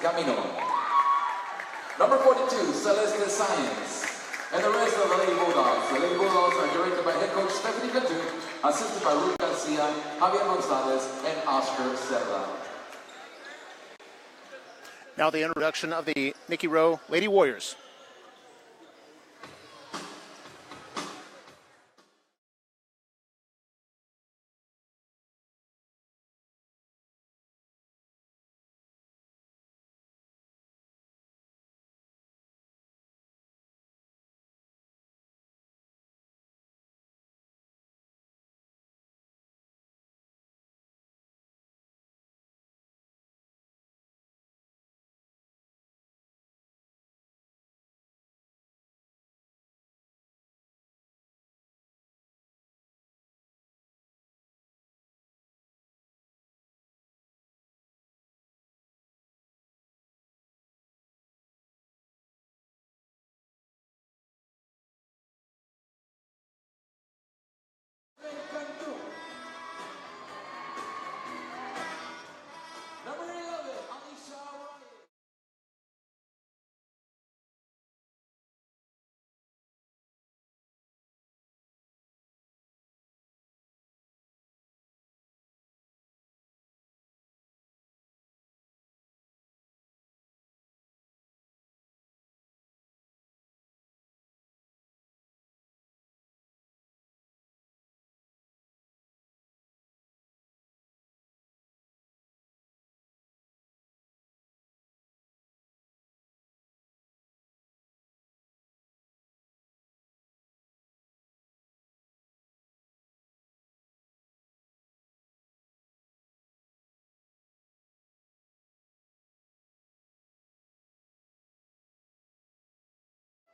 Camino. Number 42, Celeste Science. And the rest of the Lady Bulldogs. The Lady Bulldogs are directed by head coach Stephanie Cantu, assisted by Ruth Garcia, Javier Gonzalez, and Oscar Serra. Now the introduction of the Nicky Rowe Lady Warriors.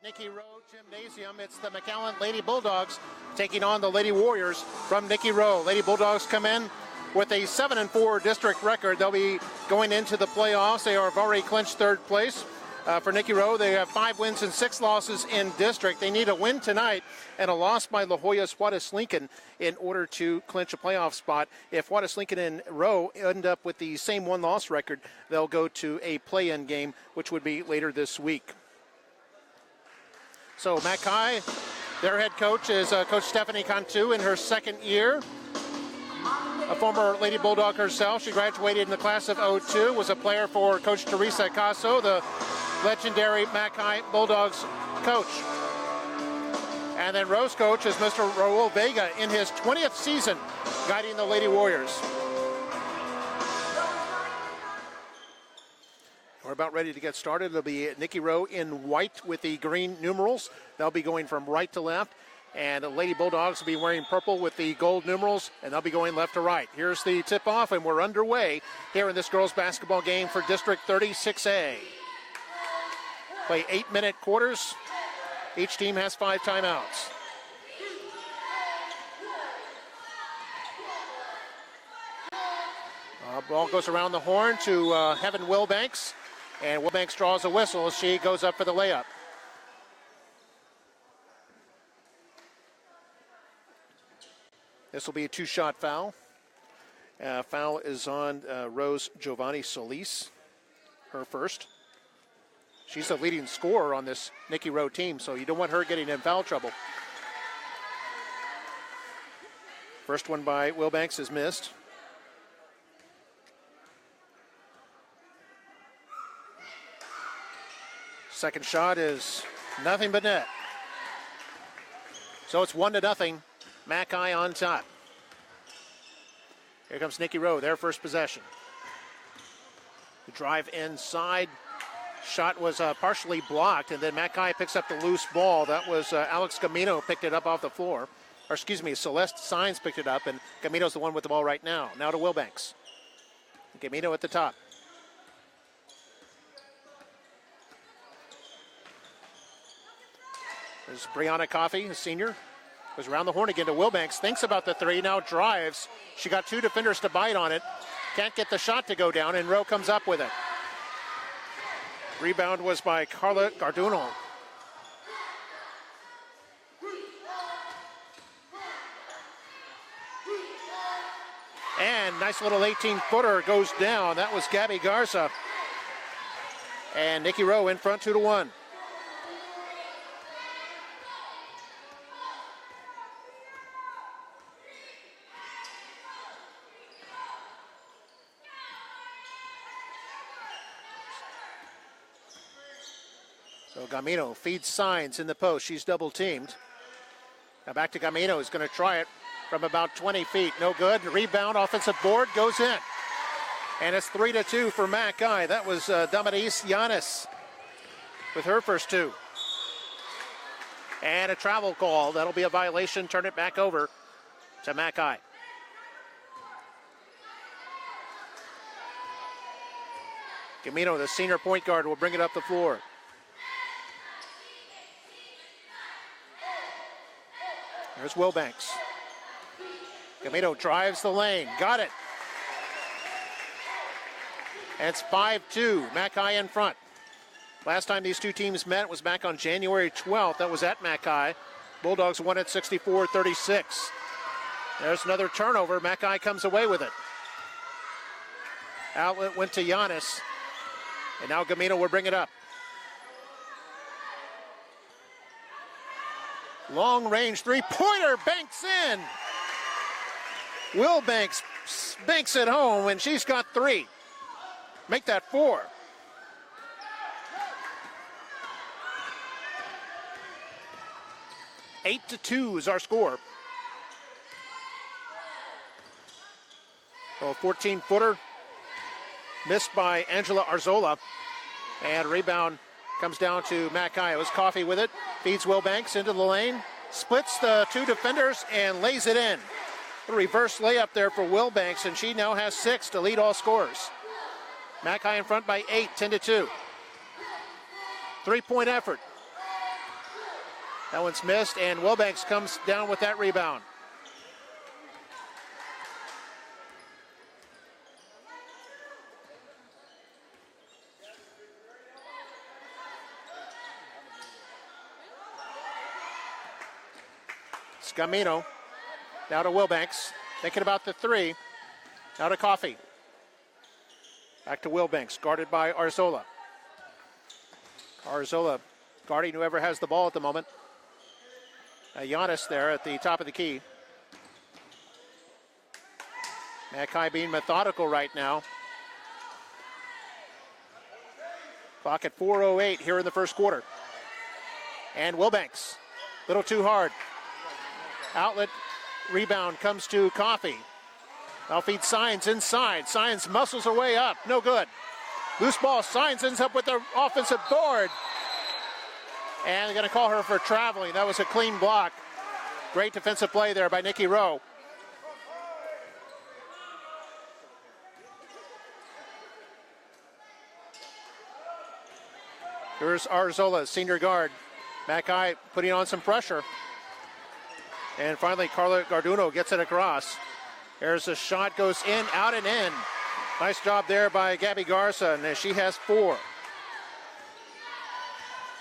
Nicky Rowe Gymnasium. It's the McAllen Lady Bulldogs taking on the Lady Warriors from Nicky Rowe. Lady Bulldogs come in with a 7-4 district record. They'll be going into the playoffs. They have already clinched third place. For Nicky Rowe, they have 5 wins and 6 losses in district. They need a win tonight and a loss by La Jolla's Juarez Lincoln in order to clinch a playoff spot. If Juarez Lincoln and Rowe end up with the same one-loss record, they'll go to a play-in game, which would be later this week. So Mackay, their head coach, is Coach Stephanie Cantu in her second year. A former Lady Bulldog herself. She graduated in the class of '02, was a player for Coach Teresa Caso, the legendary Mackay Bulldogs coach. And then Rowe's coach is Mr. Raul Vega in his 20th season guiding the Lady Warriors. We're about ready to get started. It'll be Nicky Rowe in white with the green numerals. They'll be going from right to left. And the Lady Bulldogs will be wearing purple with the gold numerals, and they'll be going left to right. Here's the tip-off, and we're underway here in this girls' basketball game for District 36A. Play 8-minute quarters. Each team has 5 timeouts. Ball goes around the horn to Heaven Wilbanks. And Wilbanks draws a whistle as she goes up for the layup. This will be a 2-shot foul. Foul is on Rose Giovanni Solis, her first. She's the leading scorer on this Nicky Rowe team, so you don't want her getting in foul trouble. First one by Wilbanks is missed. Second shot is nothing but net. So it's 1-0. Mackay on top. Here comes Nicky Rowe, their first possession. The drive inside. Shot was partially blocked, and then Mackay picks up the loose ball. That was Alex Camino picked it up off the floor. Or excuse me, Celeste Sines picked it up, and Camino's the one with the ball right now. Now to Wilbanks. Camino at the top. There's Brianna Coffey, a senior. Goes around the horn again to Wilbanks. Thinks about the 3, now drives. She got 2 defenders to bite on it. Can't get the shot to go down, and Rowe comes up with it. Rebound was by Carla Garduno. And nice little 18-footer goes down. That was Gabby Garza. And Nikki Rowe in front 2-1. So Gamino feeds Signs in the post. She's double teamed. Now back to Gamino, who's going to try it from about 20 feet. No good. Rebound, offensive board, goes in. And it's 3-2 for Mackay. That was Damaris Yanis with her first two. And a travel call. That'll be a violation. Turn it back over to Mackay. Gamino, the senior point guard, will bring it up the floor. There's Wilbanks. Gamino drives the lane. Got it. And it's 5-2. Mackay in front. Last time these two teams met was back on January 12th. That was at Mackay. Bulldogs won at 64-36. There's another turnover. Mackay comes away with it. Outlet went to Giannis. And now Gamino will bring it up. Long range three-pointer, banks in. Wilbanks banks it home, and she's got three. Make that 4. Eight to 2 is our score. Well, 14-footer missed by Angela Arzola, and rebound comes down to Mackay. It was Coffey with it. Feeds Wilbanks into the lane. Splits the two defenders and lays it in. A reverse layup there for Wilbanks, and she now has 6 to lead all scorers. Mackay in front by 8, 10-2. 3-point effort. That one's missed, and Wilbanks comes down with that rebound. Gamino, now to Wilbanks, thinking about the 3, now to Coffey. Back to Wilbanks, guarded by Arzola. Arzola guarding whoever has the ball at the moment. Giannis there at the top of the key. Mackay being methodical right now. Clock at 4:08 here in the first quarter. And Wilbanks, a little too hard. Outlet rebound comes to Coffey. Now feeds Signs inside. Signs muscles her way up. No good. Loose ball. Signs ends up with the offensive board. And they're going to call her for traveling. That was a clean block. Great defensive play there by Nikki Rowe. Here's Arzola, senior guard. Mackay putting on some pressure. And finally, Carla Garduno gets it across. There's a shot, goes in, out and in. Nice job there by Gabby Garza, and she has 4.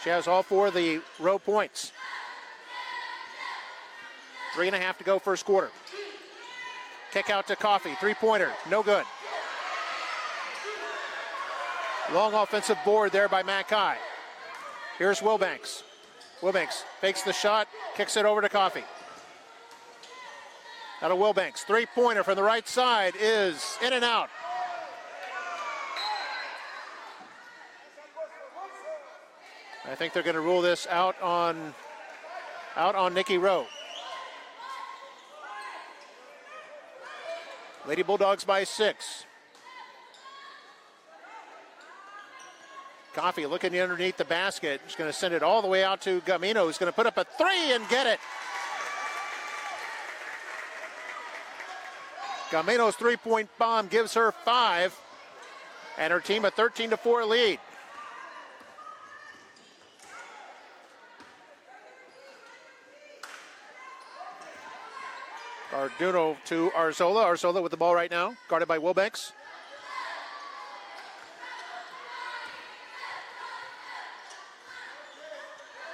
She has all 4 of the row points. 3.5 to go first quarter. Kick out to Coffey, 3-pointer, no good. Long offensive board there by Mackay. Here's Wilbanks. Wilbanks fakes the shot, kicks it over to Coffey. Out of Wilbanks, 3-pointer from the right side is in and out. I think they're going to rule this out on Nikki Rowe. Lady Bulldogs by 6. Coffey looking underneath the basket. He's going to send it all the way out to Gamino, who's going to put up a 3 and get it. Gamino's 3-point bomb gives her 5, and her team a 13-4 lead. Garduno to Arzola. Arzola with the ball right now, guarded by Wilbanks.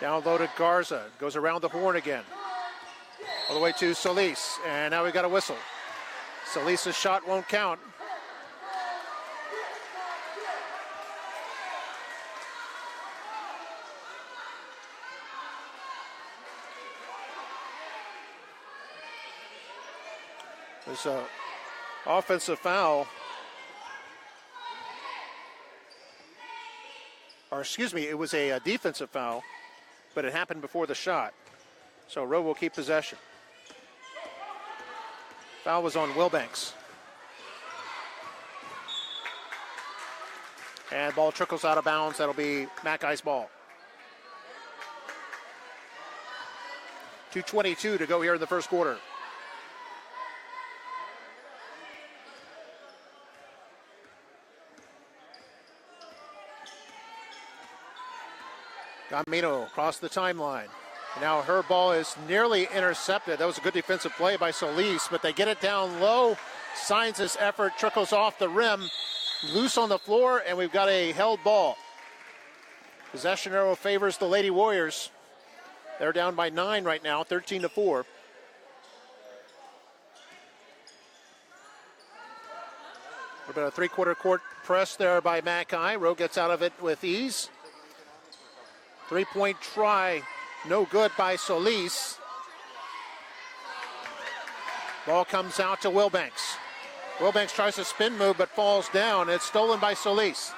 Down low to Garza, goes around the horn again. All the way to Solis, and now we got a whistle. Solis' shot won't count. There's an offensive foul. Or excuse me, it was a defensive foul, but it happened before the shot. So Rowe will keep possession. Foul was on Wilbanks. And ball trickles out of bounds. That'll be McAllen's ball. 2:22 to go here in the first quarter. Gamino across the timeline. Now her ball is nearly intercepted. That was a good defensive play by Solis, but they get it down low. Signs' effort trickles off the rim. Loose on the floor, and we've got a held ball. Possession arrow favors the Lady Warriors. They're down by 9 right now, 13-4. A bit of three-quarter court press there by McAllen. Rowe gets out of it with ease. Three-point try, no good by Solis. Ball comes out to Wilbanks. Wilbanks tries to spin move but falls down. It's stolen by Solis.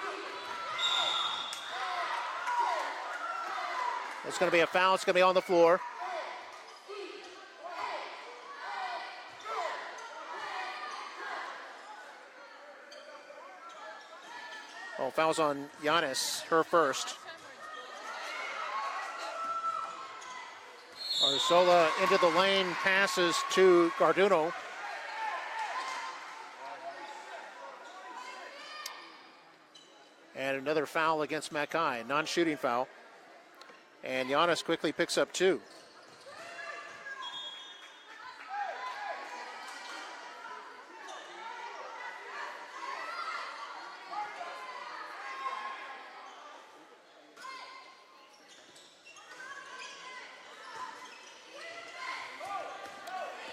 It's going to be a foul. It's going to be on the floor. Oh, foul's on Giannis, her first. Arzola into the lane, passes to Garduno. And another foul against McAllen, non-shooting foul. And Giannis quickly picks up 2.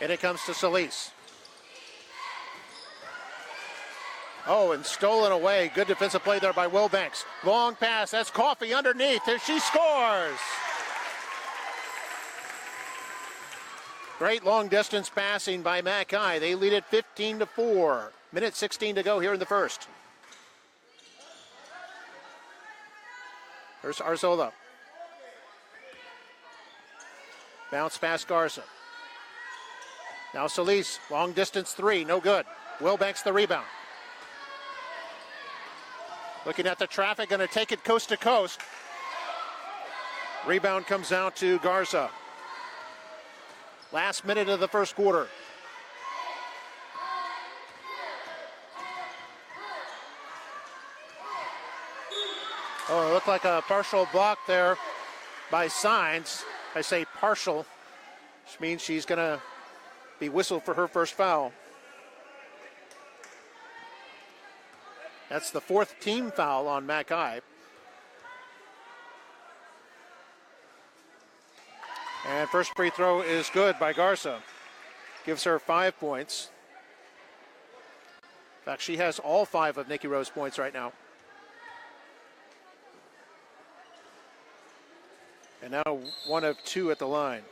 And it comes to Solis. Oh, and stolen away. Good defensive play there by Wilbanks. Long pass. That's Coffey underneath. And she scores. Great long distance passing by McAllen. They lead it 15-4. Minute 16 to go here in the first. There's Arzola. Bounce past Garza. Now Solis, long distance 3, no good. Wilbanks the rebound. Looking at the traffic, going to take it coast to coast. Rebound comes out to Garza. Last minute of the first quarter. Oh, it looked like a partial block there by Signs. I say partial, which means she's going to be whistled for her first foul. That's the 4th team foul on McAllen. And first free throw is good by Garza. Gives her 5 points. In fact, she has all 5 of Nikki Rowe's points right now. And now 1 of 2 at the line.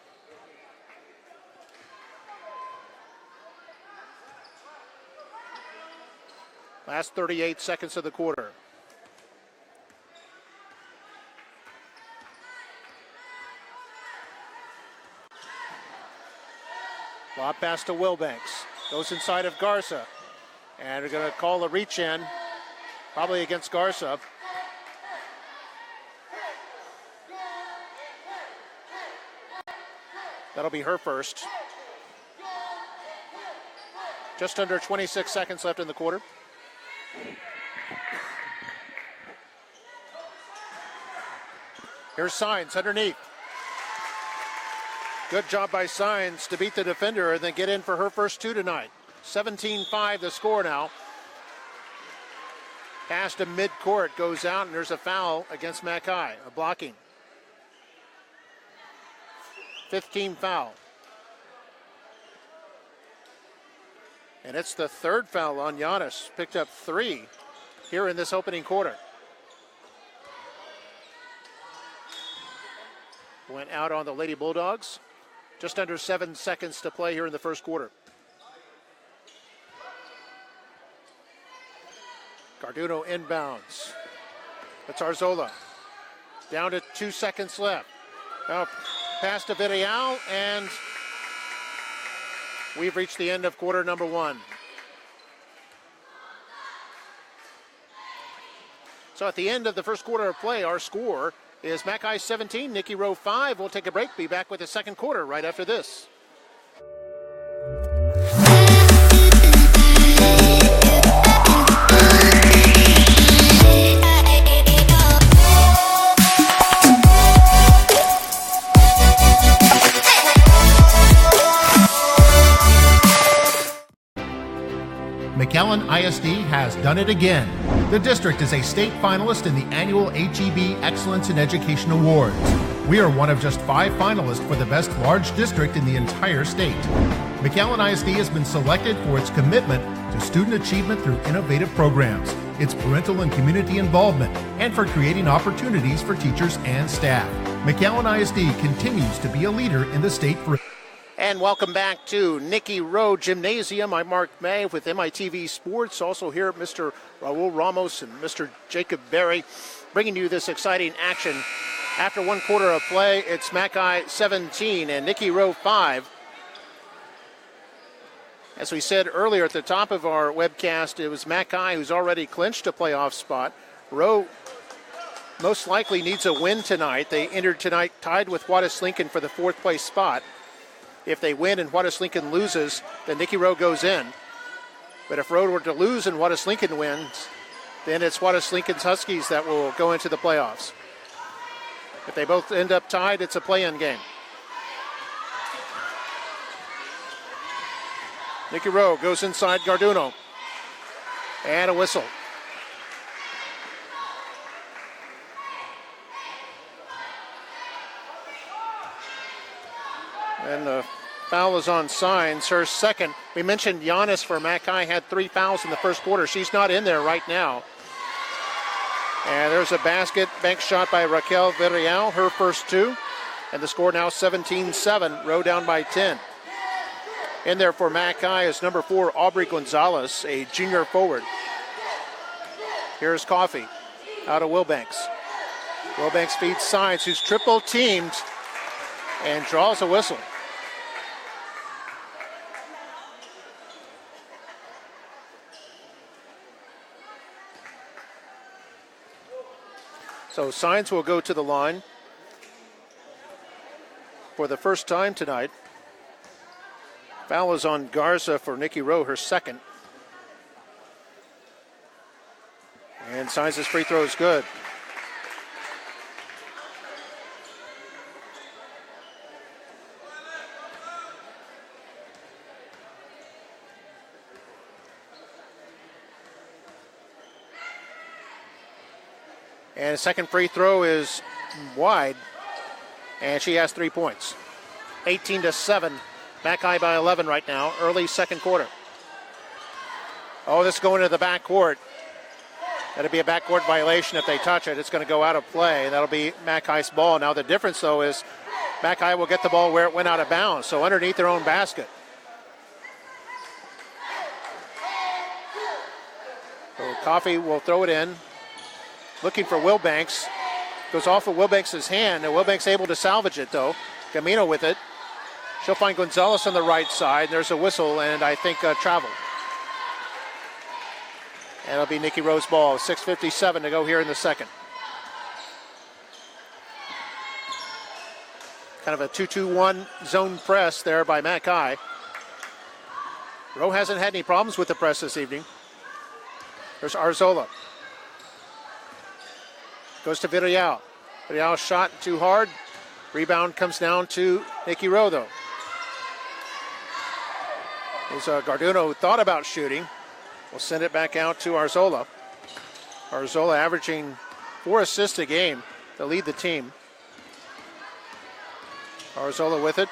Last 38 seconds of the quarter. Lob pass to Wilbanks. Goes inside of Garza. And they're going to call a reach in, probably against Garza. That'll be her first. Just under 26 seconds left in the quarter. Here's Signs underneath. Good job by Signs to beat the defender and then get in for her first 2 tonight. 17-5 the score now. Pass to midcourt, goes out, and there's a foul against McAllen, a blocking. 15 foul. And it's the 3rd foul on Giannis. Picked up 3 here in this opening quarter. Went out on the Lady Bulldogs. Just under 7 seconds to play here in the first quarter. Garduno inbounds. It's Arzola. Down to 2 seconds left. Now pass to Villarreal, and we've reached the end of quarter number 1. So at the end of the first quarter of play, our score is McAllen 17, Nicky Rowe 5. We'll take a break, be back with the second quarter right after this. McAllen ISD has done it again. The district is a state finalist in the annual HEB Excellence in Education Awards. We are one of just 5 finalists for the best large district in the entire state. McAllen ISD has been selected for its commitment to student achievement through innovative programs, its parental and community involvement, and for creating opportunities for teachers and staff. McAllen ISD continues to be a leader in the state for... And welcome back to Nicky Rowe Gymnasium. I'm Mark May with MITV Sports. Also here, Mr. Raul Ramos and Mr. Jacob Berry bringing you this exciting action. After one quarter of play, it's McAllen 17 and Nicky Rowe 5. As we said earlier at the top of our webcast, it was McAllen who's already clinched a playoff spot. Rowe most likely needs a win tonight. They entered tonight tied with Juarez Lincoln for the 4th place spot. If they win and Juarez Lincoln loses, then Nicky Rowe goes in. But if Rowe were to lose and Juarez Lincoln wins, then it's Juarez Lincoln's Huskies that will go into the playoffs. If they both end up tied, it's a play-in game. Nicky Rowe goes inside Garduno. And a whistle. And the foul is on Signs, her second. We mentioned Giannis for McAllen had 3 fouls in the first quarter. She's not in there right now. And there's a basket, bank shot by Raquel Villarreal, her first 2. And the score now 17-7, Rowe down by 10. In there for McAllen is number 4, Aubrey Gonzalez, a junior forward. Here's Coffey out of Wilbanks. Wilbanks feeds Signs, who's triple teamed and draws a whistle. So Signs will go to the line for the first time tonight. Foul is on Garza for Nicky Rowe, her second. And Signs' free throw is good. And the second free throw is wide, and she has 3 points. 18-7, McAllen by 11 right now, early second quarter. Oh, this is going to the backcourt. That'll be a backcourt violation if they touch it. It's going to go out of play, and that'll be McAllen's ball. Now the difference, though, is McAllen will get the ball where it went out of bounds, so underneath their own basket. So Coffey will throw it in. Looking for Wilbanks. Goes off of Wilbanks' hand, and Wilbanks able to salvage it, though. Camino with it. She'll find Gonzalez on the right side. There's a whistle, and I think travel. And it'll be Nicky Rowe's ball. 6:57 to go here in the second. Kind of a 2-2-1 zone press there by McAllen. Rowe hasn't had any problems with the press this evening. There's Arzola. Goes to Villarreal. Villarreal shot too hard. Rebound comes down to Nicky Rowe, though. There's Garduno who thought about shooting. We'll send it back out to Arzola. Arzola averaging 4 assists a game to lead the team. Arzola with it.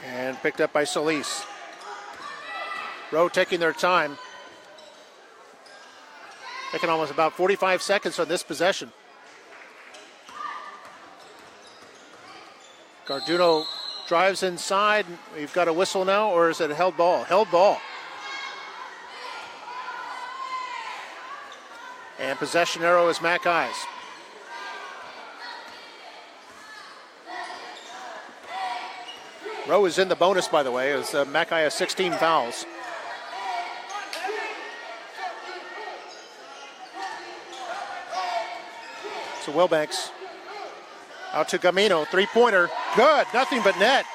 And picked up by Solis. Rowe taking their time. Taking almost about 45 seconds on this possession. Garduno drives inside. We've got a whistle now, or is it a held ball? Held ball. And possession arrow is McAllen. Rowe is in the bonus, by the way, as McAllen has 16 fouls. So Wilbanks out to Gamino, three-pointer, good, nothing but net.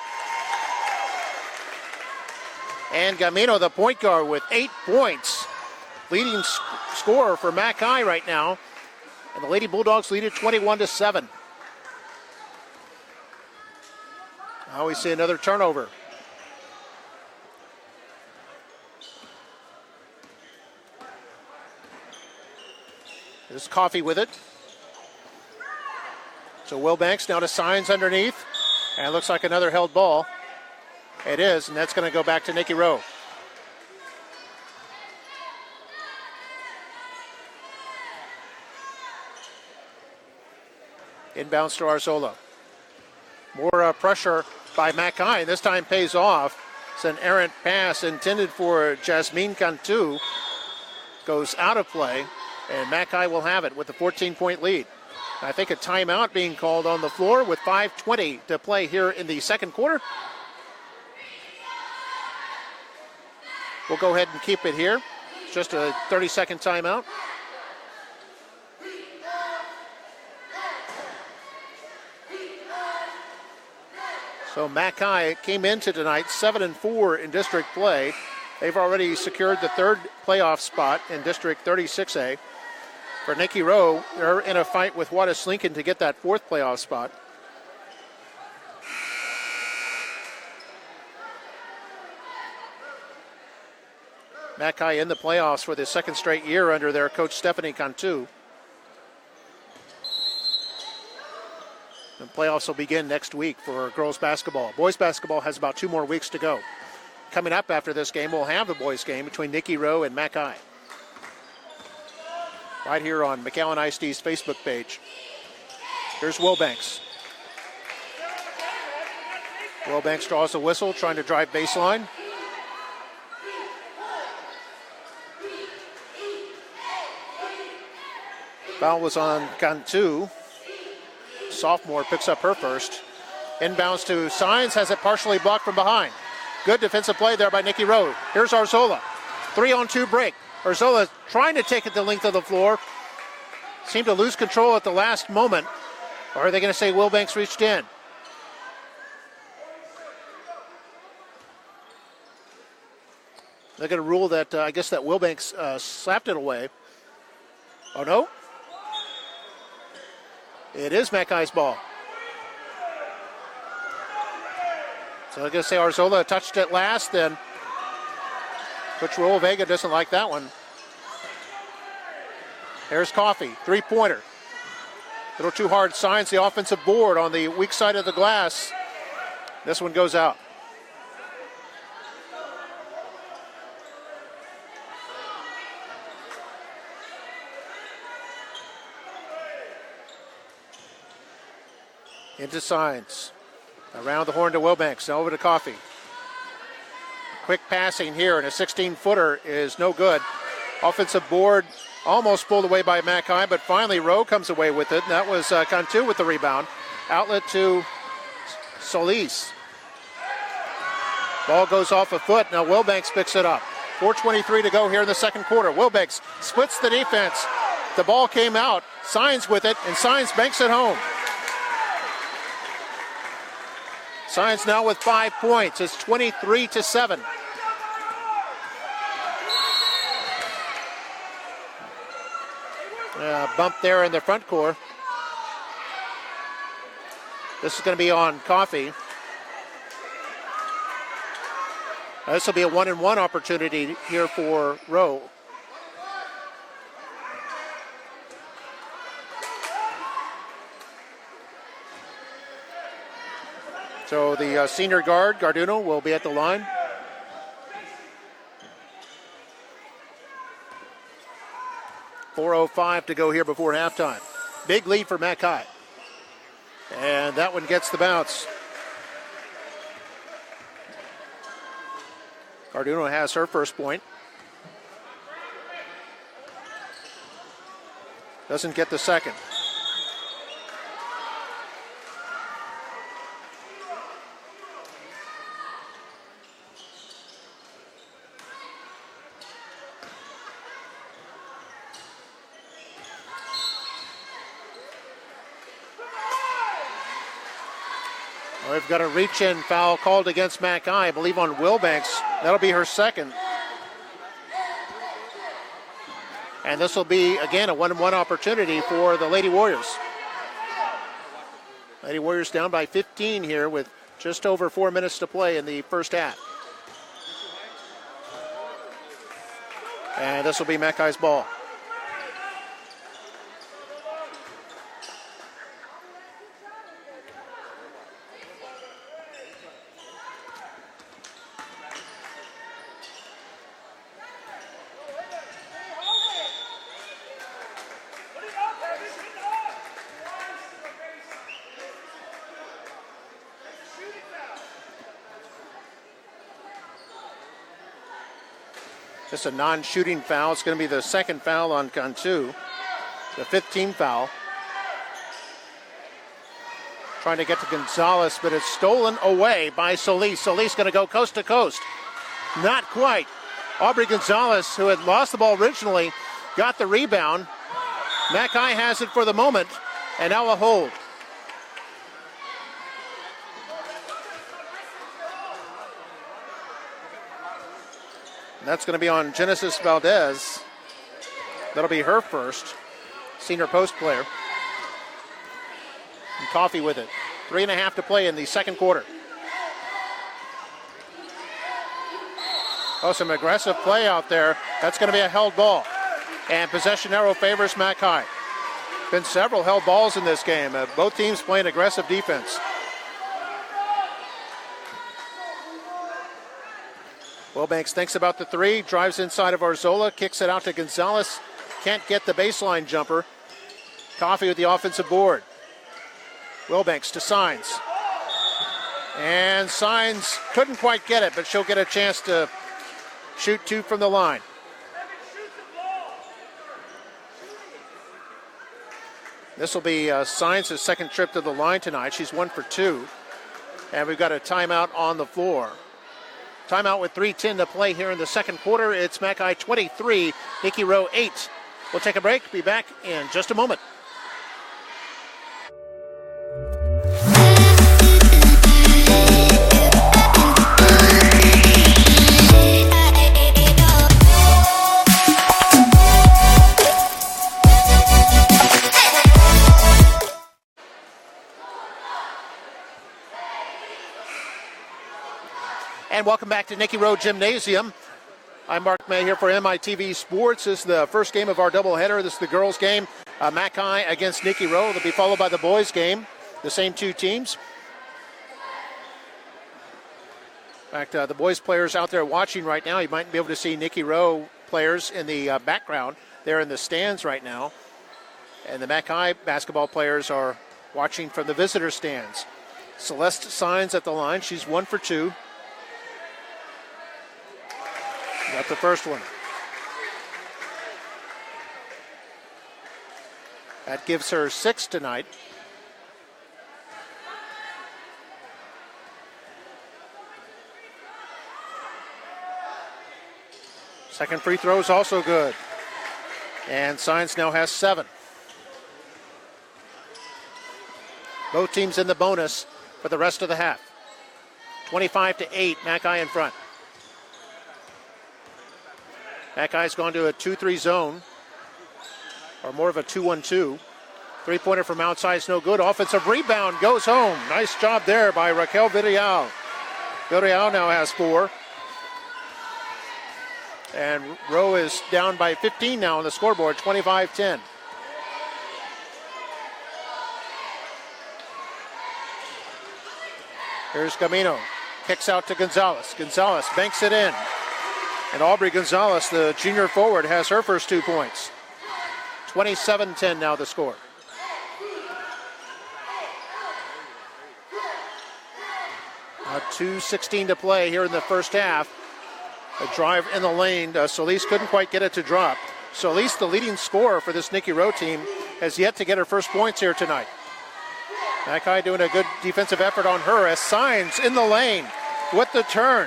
And Gamino, the point guard, with 8 points, leading scorer for McAllen right now. And the Lady Bulldogs lead it 21-7. Now we see another turnover. There's Coffey with it. So Wilbanks now to Signs underneath. And it looks like another held ball. It is, and that's going to go back to Nikki Rowe. Inbounds to Arzola. More pressure by McAllen. This time pays off. It's an errant pass intended for Jasmine Cantu. Goes out of play, and McAllen will have it with a 14-point lead. I think a timeout being called on the floor with 5:20 to play here in the second quarter. We'll go ahead and keep it here. It's just a 30-second timeout. So McAllen came into tonight 7-4 in district play. They've already secured the third playoff spot in District 36A. For Nikki Rowe, they're in a fight with Wattis Lincoln to get that fourth playoff spot. McAllen in the playoffs for the second straight year under their coach Stephanie Cantu. The playoffs will begin next week for girls basketball. Boys basketball has about 2 more weeks to go. Coming up after this game, we'll have the boys game between Nikki Rowe and McAllen. Right here on McAllen ISD's Facebook page. Here's Wilbanks. Wilbanks draws a whistle, trying to drive baseline. Foul was on Cantu. Sophomore picks up her first. Inbounds to Signs, has it partially blocked from behind. Good defensive play there by Nikki Rowe. Here's Arzola. 3-on-2 break. Arzola trying to take it the length of the floor. Seemed to lose control at the last moment. Or are they going to say Wilbanks reached in? They're going to rule that, I guess that Wilbanks slapped it away. Oh, no? It is McAllen's ball. So they're going to say Arzola touched it last, then Coach Roel Vega doesn't like that one. Here's Coffey, three-pointer. A little too hard, Signs the offensive board on the weak side of the glass. This one goes out. Into Signs. Around the horn to Wilbanks. Now over to Coffey. Quick passing here, and a 16-footer is no good. Offensive board almost pulled away by McAllen, but finally Rowe comes away with it. And that was Cantu with the rebound. Outlet to Solis. Ball goes off a foot. Now Wilbanks picks it up. 4:23 to go here in the second quarter. Wilbanks splits the defense. The ball came out. Signs with it, and Signs banks it home. Signs now with 5 points. It's 23-7. Bump there in the front court. This is going to be on Coffey. This will be a 1-and-1 opportunity here for Rowe. So the senior guard, Garduno, will be at the line. .405 to go here before halftime. Big lead for McAllen. And that one gets the bounce. Garduno has her first point. Doesn't get the second. We've got a reach-in foul called against McAllen, I believe on Wilbanks. That'll be her second. And this will be, again, a 1-1 opportunity for the Lady Warriors. Lady Warriors down by 15 here with just over 4 minutes to play in the first half. And this will be McAllen's ball. Just a non-shooting foul. It's going to be the second foul on Cantu. The 15th foul. Trying to get to Gonzalez, but it's stolen away by Solis. Solis going to go coast to coast. Not quite. Aubrey Gonzalez, who had lost the ball originally, got the rebound. McAllen has it for the moment, and now a hold. That's going to be on Genesis Valdez. That'll be her first. Senior post player. And Coffee with it. 3.5 to play in the second quarter. Oh, some aggressive play out there. That's going to be a held ball. And possession arrow favors McAllen. Been several held balls in this game. Both teams playing aggressive defense. Wilbanks thinks about the three, drives inside of Arzola, kicks it out to Gonzalez. Can't get the baseline jumper. Coffee with the offensive board. Wilbanks to Signs. And Signs couldn't quite get it, but she'll get a chance to shoot two from the line. This will be Signs' second trip to the line tonight. She's 1 for 2. And we've got a timeout on the floor. Timeout with 3:10 to play here in the second quarter. It's McAllen 23, Nicky Rowe 8. We'll take a break. Be back in just a moment. And welcome back to Nicky Rowe Gymnasium. I'm Mark May here for MITV Sports. This is the first game of our doubleheader. This is the girls' game. McAllen against Nicky Rowe. It'll be followed by the boys' game. The same two teams. In fact, the boys' players out there watching right now, you might be able to see Nicky Rowe players in the background. They're in the stands right now. And the McAllen basketball players are watching from the visitor stands. Celeste Signs at the line. She's 1 for 2. Got the first one. That gives her 6 tonight. Second free throw is also good. And Signs now has 7. Both teams in the bonus for the rest of the half. 25-8, McAllen in front. McAllen's gone to a 2-3 zone, or more of a 2-1-2. Three-pointer from outside is no good. Offensive rebound goes home. Nice job there by Raquel Villarreal. Villarreal now has 4. And Rowe is down by 15 now on the scoreboard, 25-10. Here's Camino. Kicks out to Gonzalez. Gonzalez banks it in. And Aubrey Gonzalez, the junior forward, has her first 2 points. 27-10 now the score. Now 2:16 to play here in the first half. A drive in the lane. Solis couldn't quite get it to drop. So at least the leading scorer for this Nicky Rowe team has yet to get her first points here tonight. Mackay doing a good defensive effort on her as Signs in the lane with the turn.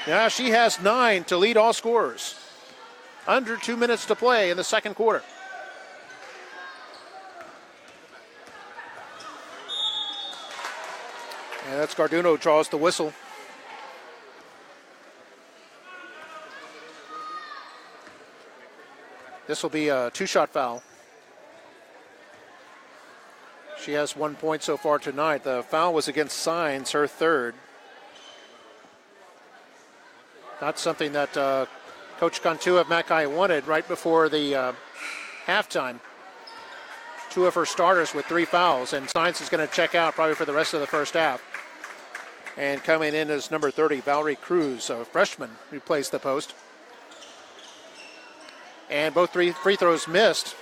Now she has 9 to lead all scorers. Under 2 minutes to play in the second quarter. And that's Garduno draws the whistle. This will be a 2-shot foul. She has 1 point so far tonight. The foul was against Signs, her third. Not something that Coach Cantu of Mackay wanted right before the halftime. 2 of her starters with 3 fouls, and Signs is going to check out probably for the rest of the first half. And coming in is number 30, Valerie Cruz, a freshman who plays the post. And both free throws missed.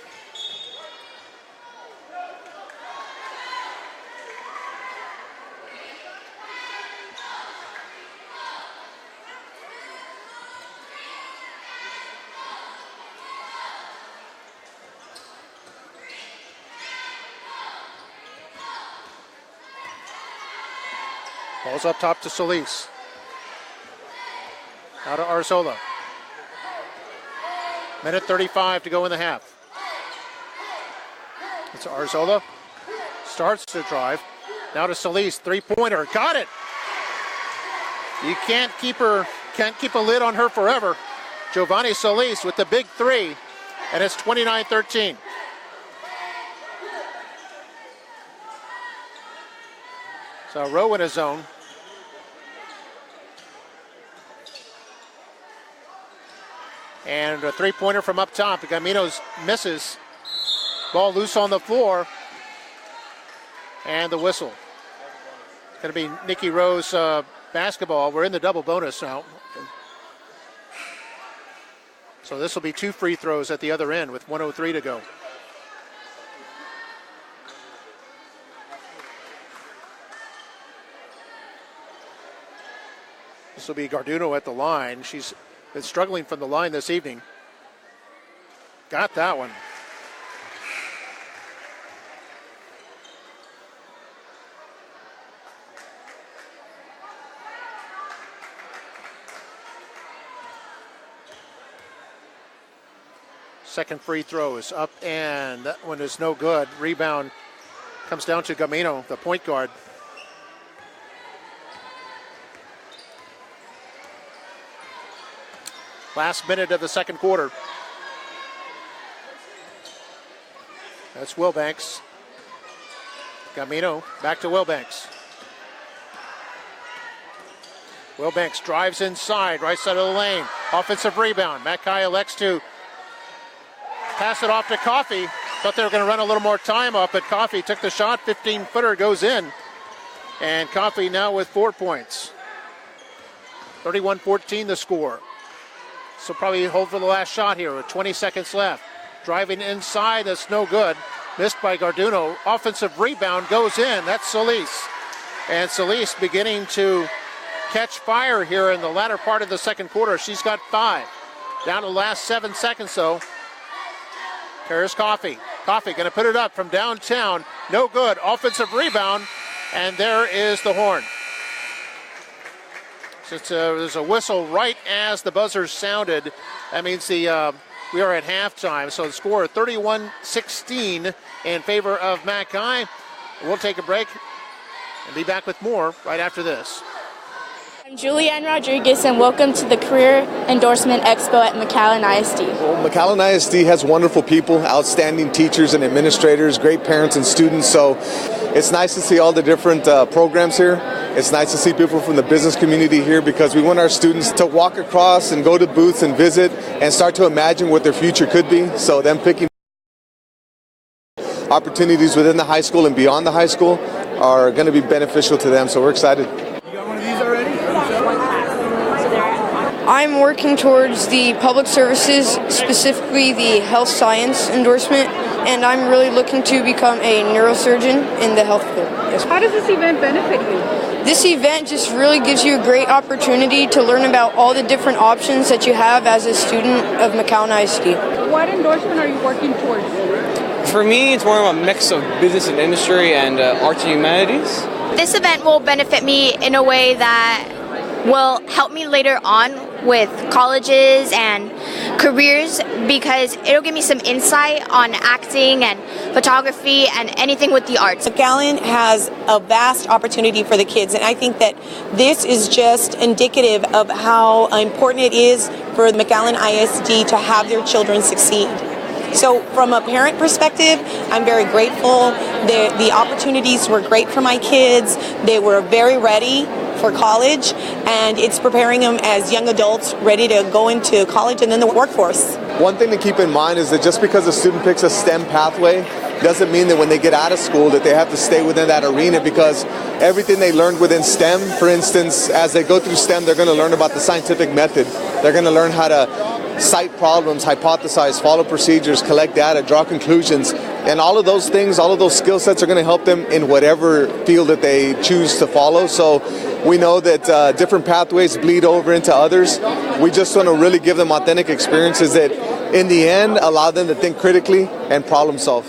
Ball's up top to Solis. Out to Arzola. Minute 35 to go in the half. It's Arzola. Starts to drive. Now to Solis. 3-pointer. Got it. You can't keep a lid on her forever. Giovanni Solis with the big 3. And it's 29-13. So Rowe in his zone. And a 3-pointer from up top. Gamino's misses. Ball loose on the floor. And the whistle. It's going to be Nicky Rowe's basketball. We're in the double bonus now. So this will be 2 free throws at the other end with 1:03 to go. This will be Garduno at the line. She's been struggling from the line this evening. Got that one. Second free throw is up, and that one is no good. Rebound comes down to Gamino, the point guard. Last minute of the second quarter. That's Wilbanks. Gamino back to Wilbanks. Wilbanks drives inside, right side of the lane. Offensive rebound. Mackay elects to pass it off to Coffey. Thought they were going to run a little more time up, but Coffey took the shot. 15-footer goes in. And Coffey now with 4 points. 31-14 the score. So probably hold for the last shot here with 20 seconds left. Driving inside, that's no good. Missed by Garduno. Offensive rebound goes in. That's Solis. And Solis beginning to catch fire here in the latter part of the second quarter. She's got 5. Down to the last 7 seconds though. Here's Coffey. Coffey going to put it up from downtown. No good. Offensive rebound. And there is the horn. There's a whistle right as the buzzer sounded. That means we are at halftime. So the score 31-16 in favor of Mackay. We'll take a break and be back with more right after this. I'm Julianne Rodriguez, and welcome to the Career Endorsement Expo at McAllen ISD. Well, McAllen ISD has wonderful people, outstanding teachers and administrators, great parents and students. So it's nice to see all the different programs here. It's nice to see people from the business community here because we want our students to walk across and go to booths and visit and start to imagine what their future could be. So them picking opportunities within the high school and beyond the high school are going to be beneficial to them. So we're excited. I'm working towards the public services, specifically the health science endorsement, and I'm really looking to become a neurosurgeon in the health field. Yes. How does this event benefit you? This event just really gives you a great opportunity to learn about all the different options that you have as a student of McAllen ISD. What endorsement are you working towards? For me, it's more of a mix of business and industry and arts and humanities. This event will benefit me in a way that will help me later on with colleges and careers, because it'll give me some insight on acting and photography and anything with the arts. McAllen has a vast opportunity for the kids, and I think that this is just indicative of how important it is for the McAllen ISD to have their children succeed. So from a parent perspective, I'm very grateful. The opportunities were great for my kids. They were very ready for college, and it's preparing them as young adults ready to go into college and then the workforce. One thing to keep in mind is that just because a student picks a STEM pathway doesn't mean that when they get out of school that they have to stay within that arena, because everything they learned within STEM, for instance, as they go through STEM, they're going to learn about the scientific method. They're going to learn how to cite problems, hypothesize, follow procedures, collect data, draw conclusions, and all of those things, all of those skill sets are going to help them in whatever field that they choose to follow. So we know that different pathways bleed over into others. We just want to really give them authentic experiences that in the end allow them to think critically and problem solve.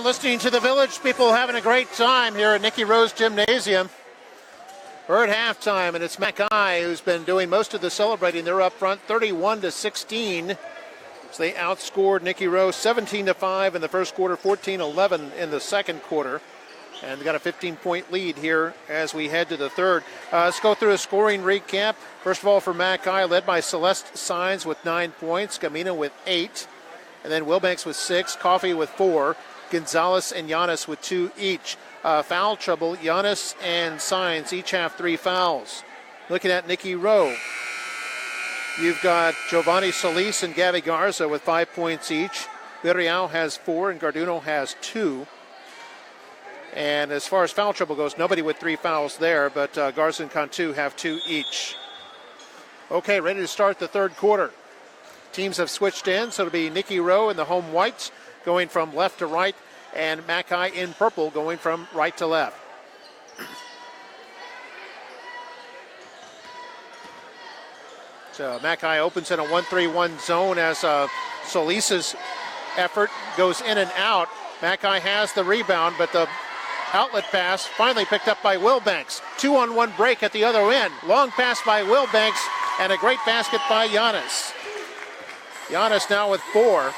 listening to the Village people having a great time here at Nicky Rowe's Gymnasium. We're at halftime, and it's McAllen who's been doing most of the celebrating. They're up front 31-16. So they outscored Nicky Rowe 17-5 in the first quarter, 14-11 in the second quarter. And they got a 15-point lead here as we head to the third. Let's go through a scoring recap. First of all, for McAllen, led by Celeste Sines with 9 points, Gamina with 8, and then Wilbanks with 6, Coffey with 4, Gonzalez and Giannis with 2 each. Foul trouble, Giannis and Sines each have 3 fouls. Looking at Nicky Rowe, you've got Giovanni Solis and Gabby Garza with 5 points each. Villarreal has 4 and Garduno has 2. And as far as foul trouble goes, nobody with 3 fouls there, but Garza and Cantu have 2 each. Okay, ready to start the third quarter. Teams have switched in, so it'll be Nicky Rowe in the home whites going from left to right, and McAllen in purple going from right to left. So McAllen opens in a 1-3-1 zone as Solis's effort goes in and out. McAllen has the rebound, but the outlet pass finally picked up by Wilbanks. 2-on-1 break at the other end. Long pass by Wilbanks and a great basket by Giannis. Giannis now with 4.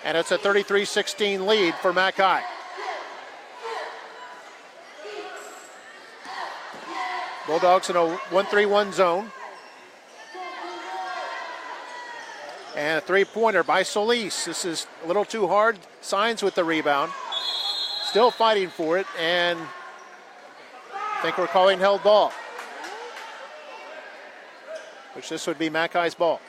And it's a 33-16 lead for McAllen. Bulldogs in a 1-3-1 zone. And a three-pointer by Solis. This is a little too hard. Sines with the rebound. Still fighting for it, and I think we're calling held ball, which this would be McAllen's ball.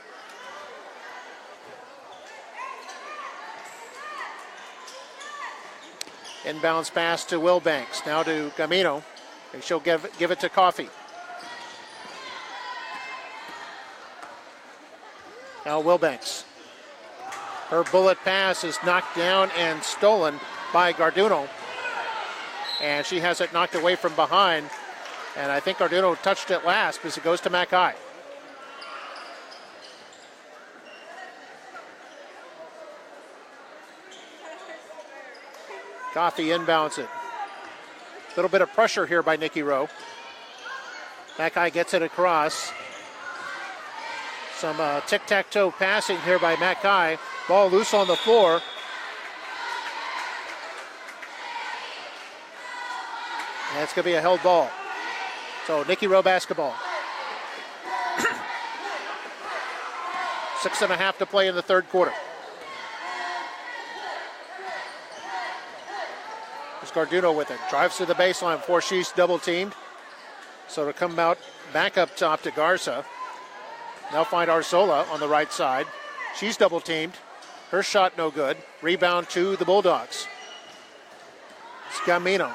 Inbounds pass to Wilbanks, now to Gamino, and she'll give it to Coffey. Now Wilbanks. Her bullet pass is knocked down and stolen by Garduno. And she has it knocked away from behind. And I think Garduno touched it last because it goes to McAllen. Coffey inbounds it. A little bit of pressure here by Nicky Rowe. McAllen gets it across. Some tic-tac-toe passing here by McAllen. Ball loose on the floor. And it's going to be a held ball. So Nicky Rowe basketball. 6.5 to play in the third quarter. There's Garduno with it. Drives to the baseline before she's double teamed. So to come out back up top to Garza. Now find Arzola on the right side. She's double teamed. Her shot no good. Rebound to the Bulldogs. Scamino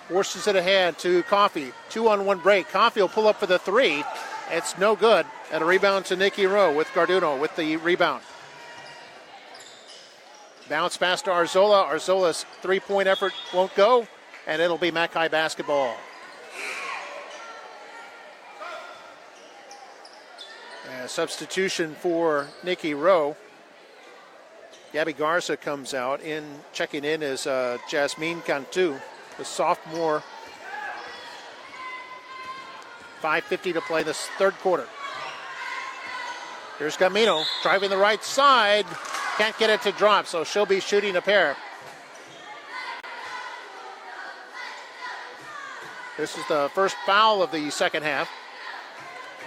forces it ahead to Coffey. 2-on-1 break. Coffey will pull up for the 3. It's no good. And a rebound to Nicky Rowe with Garduno with the rebound. Bounce pass to Arzola. Arzola's 3-point effort won't go. And it'll be McAllen basketball. And a substitution for Nicky Rowe. Gabby Garza comes out. Checking in is Jasmine Cantu, the sophomore. 5:50 to play this third quarter. Here's Gamino driving the right side. Can't get it to drop, so she'll be shooting a pair. This is the first foul of the second half.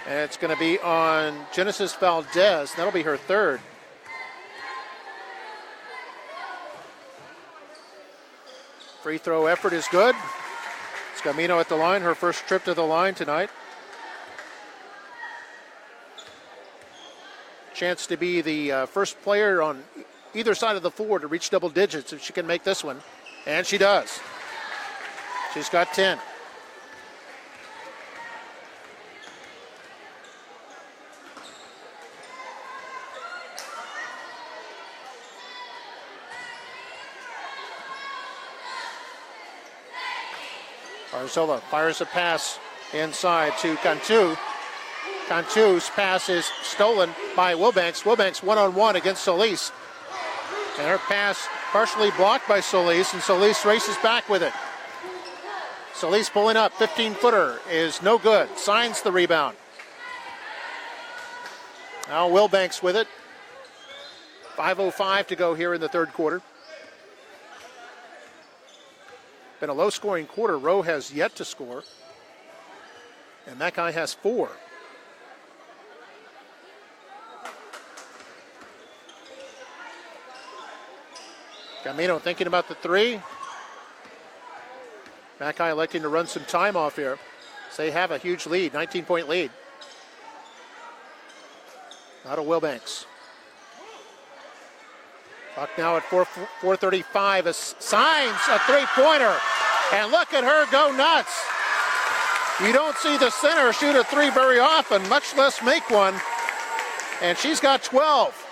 And it's going to be on Genesis Valdez. That'll be her third. Free throw effort is good. Scamino at the line, her first trip to the line tonight. Chance to be the first player on either side of the floor to reach double digits if she can make this one. And she does. She's got 10. Arzola fires a pass inside to Cantu. Cantu's pass is stolen by Wilbanks. Wilbanks one-on-one against Solis. And her pass partially blocked by Solis, and Solis races back with it. Solis pulling up, 15-footer is no good. Signs the rebound. Now Wilbanks with it. 5:05 to go here in the third quarter. Been a low-scoring quarter. Rowe has yet to score. And that guy has 4. Camino thinking about the 3. Mackay electing to run some time off here. So they have a huge lead, 19-point lead. Out of Wilbanks. Clock now at 4:35. Signs a three-pointer. And look at her go nuts. You don't see the center shoot a 3 very often, much less make one. And she's got 12.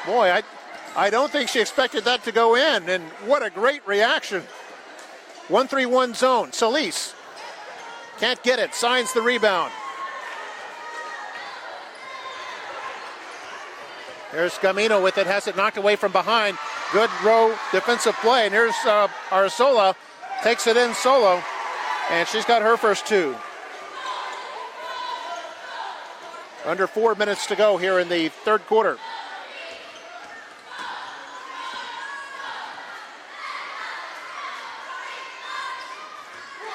Boy, I don't think she expected that to go in, and what a great reaction. 1-3-1 zone. Solis can't get it, signs the rebound. There's Gamino with it, has it knocked away from behind. Good Rowe defensive play, and here's Arzola, takes it in solo, and she's got her first 2. Under 4 minutes to go here in the third quarter.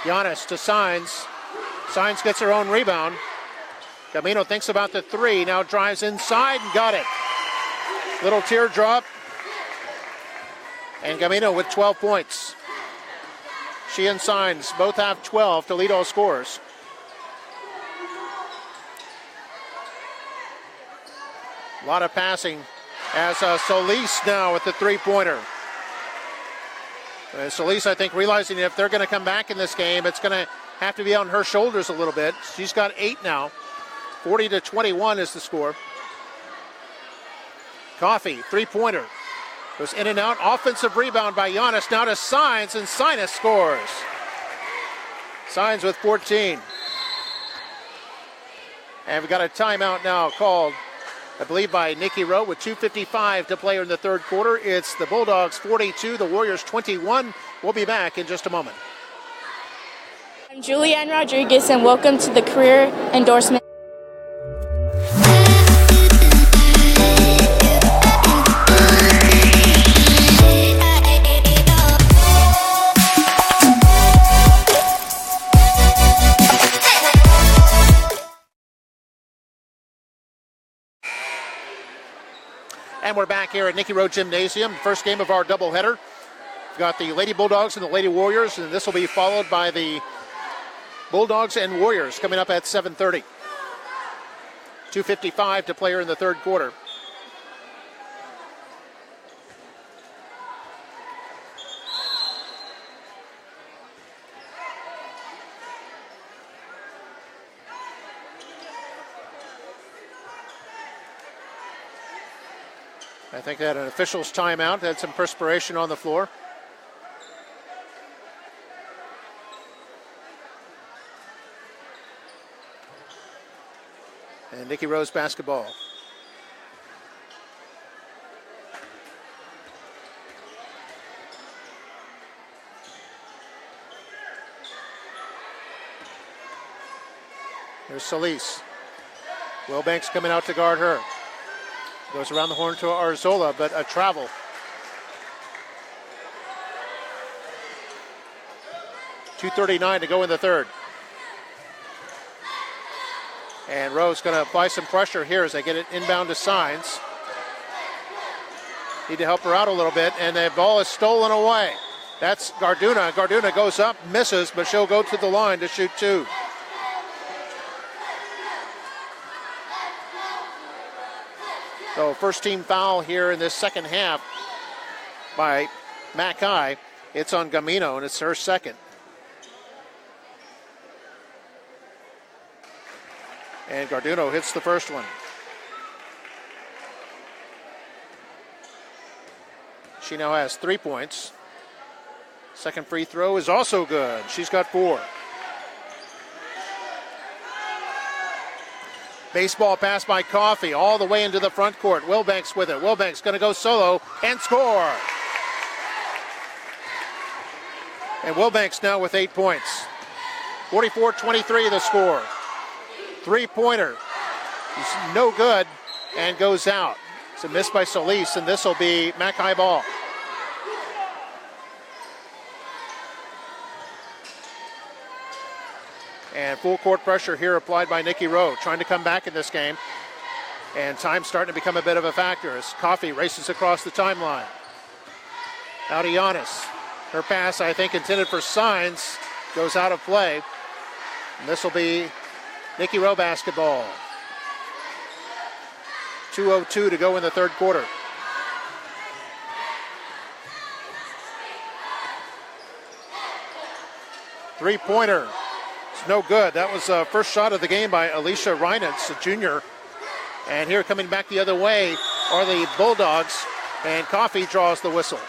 Giannis to Signs. Signs gets her own rebound. Camino thinks about the 3, now drives inside and got it. Little teardrop. And Camino with 12 points. She and Signs both have 12 to lead all scorers. A lot of passing as Solis now with the 3-pointer. Solis, I think, realizing if they're going to come back in this game, it's going to have to be on her shoulders a little bit. She's got 8 now. 40-21 is the score. Coffey, 3-pointer. Goes in and out. Offensive rebound by Giannis. Now to Signs, and Signs scores. Signs with 14. And we've got a timeout now called, I believe, by Nikki Rowe with 2:55 to play in the third quarter. It's the Bulldogs 42, the Warriors 21. We'll be back in just a moment. I'm Julianne Rodriguez, and welcome to the Career Endorsement. And we're back here at Nicky Rowe Gymnasium, first game of our doubleheader. We've got the Lady Bulldogs and the Lady Warriors, and this will be followed by the Bulldogs and Warriors coming up at 7:30. 2:55 to play here in the third quarter. I think they had an official's timeout, had some perspiration on the floor. And Nikki Rowe's basketball. There's Solis. Wilbanks coming out to guard her. Goes around the horn to Arzola, but a travel. .239 to go in the third. And Rowe's going to apply some pressure here as they get it inbound to Signs. Need to help her out a little bit, and the ball is stolen away. That's Garduna. Garduna goes up, misses, but she'll go to the line to shoot 2. So first team foul here in this second half by Mackay. It's on Gamino, and it's her second. And Garduno hits the first one. She now has 3 points. Second free throw is also good. She's got 4. Baseball pass by Coffey all the way into the front court. Wilbanks with it. Wilbanks going to go solo and score. And Wilbanks now with 8 points. 44-23 the score. Three-pointer is no good and goes out. It's a miss by Solis, and this will be Mackay ball. And full court pressure here applied by Nikki Rowe, trying to come back in this game. And time's starting to become a bit of a factor as Coffey races across the timeline. Out to Giannis. Her pass, I think, intended for Signs, goes out of play. And this will be Nikki Rowe basketball. 2:02 to go in the third quarter. Three-pointer. It's no good. That was the first shot of the game by Alicia Reinitz, a junior. And here coming back the other way are the Bulldogs, and Coffey draws the whistle.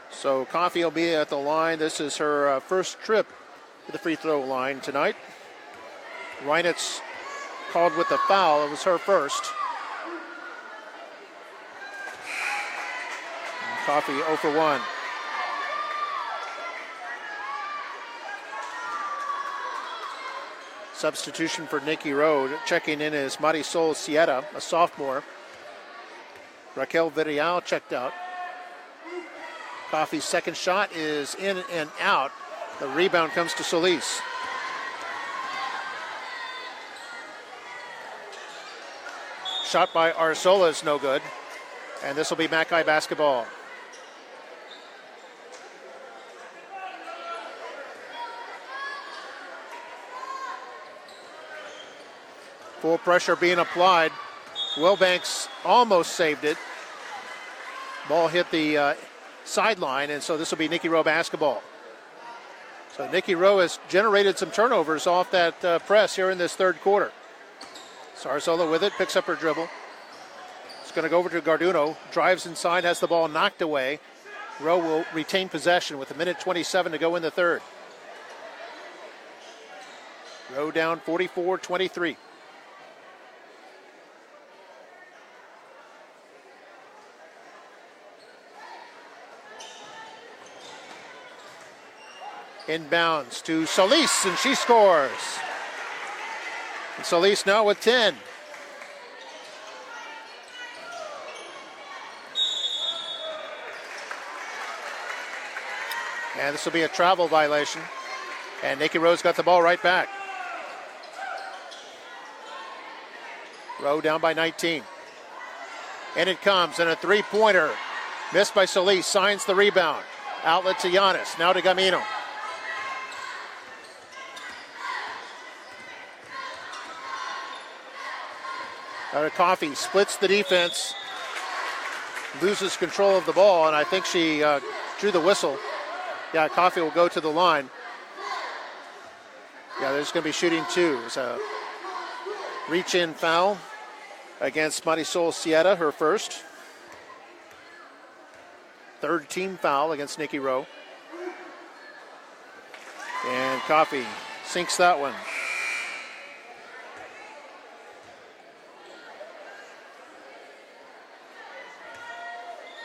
So Coffey will be at the line. This is her first trip to the free throw line tonight. Reinitz called with the foul. It was her first. And Coffey 0 for 1. Substitution for Nikki Rowe. Checking in is Marisol Sierra, a sophomore. Raquel Villarreal checked out. Coffey's second shot is in and out. The rebound comes to Solis. Shot by Arzola is no good. And this will be Mackay basketball. Full pressure being applied. Wilbanks almost saved it. Ball hit the sideline, and so this will be Nikki Rowe basketball. So Nikki Rowe has generated some turnovers off that press here in this third quarter. Sarzola with it, picks up her dribble. It's going to go over to Garduno, drives inside, has the ball knocked away. Rowe will retain possession with 1:27 to go in the third. Rowe down 44-23. Inbounds to Solis, and she scores. And Solis now with 10. And this will be a travel violation. And Nikki Rowe's got the ball right back. Rowe down by 19. And it comes, and a three-pointer. Missed by Solis, signs the rebound. Outlet to Giannis, now to Gamino. Coffey splits the defense, loses control of the ball, and I think she drew the whistle. Yeah, Coffey will go to the line. Yeah, there's going to be shooting two. It's a reach-in foul against Marisol Sierra, her first. Third team foul against Nikki Rowe. And Coffey sinks that one.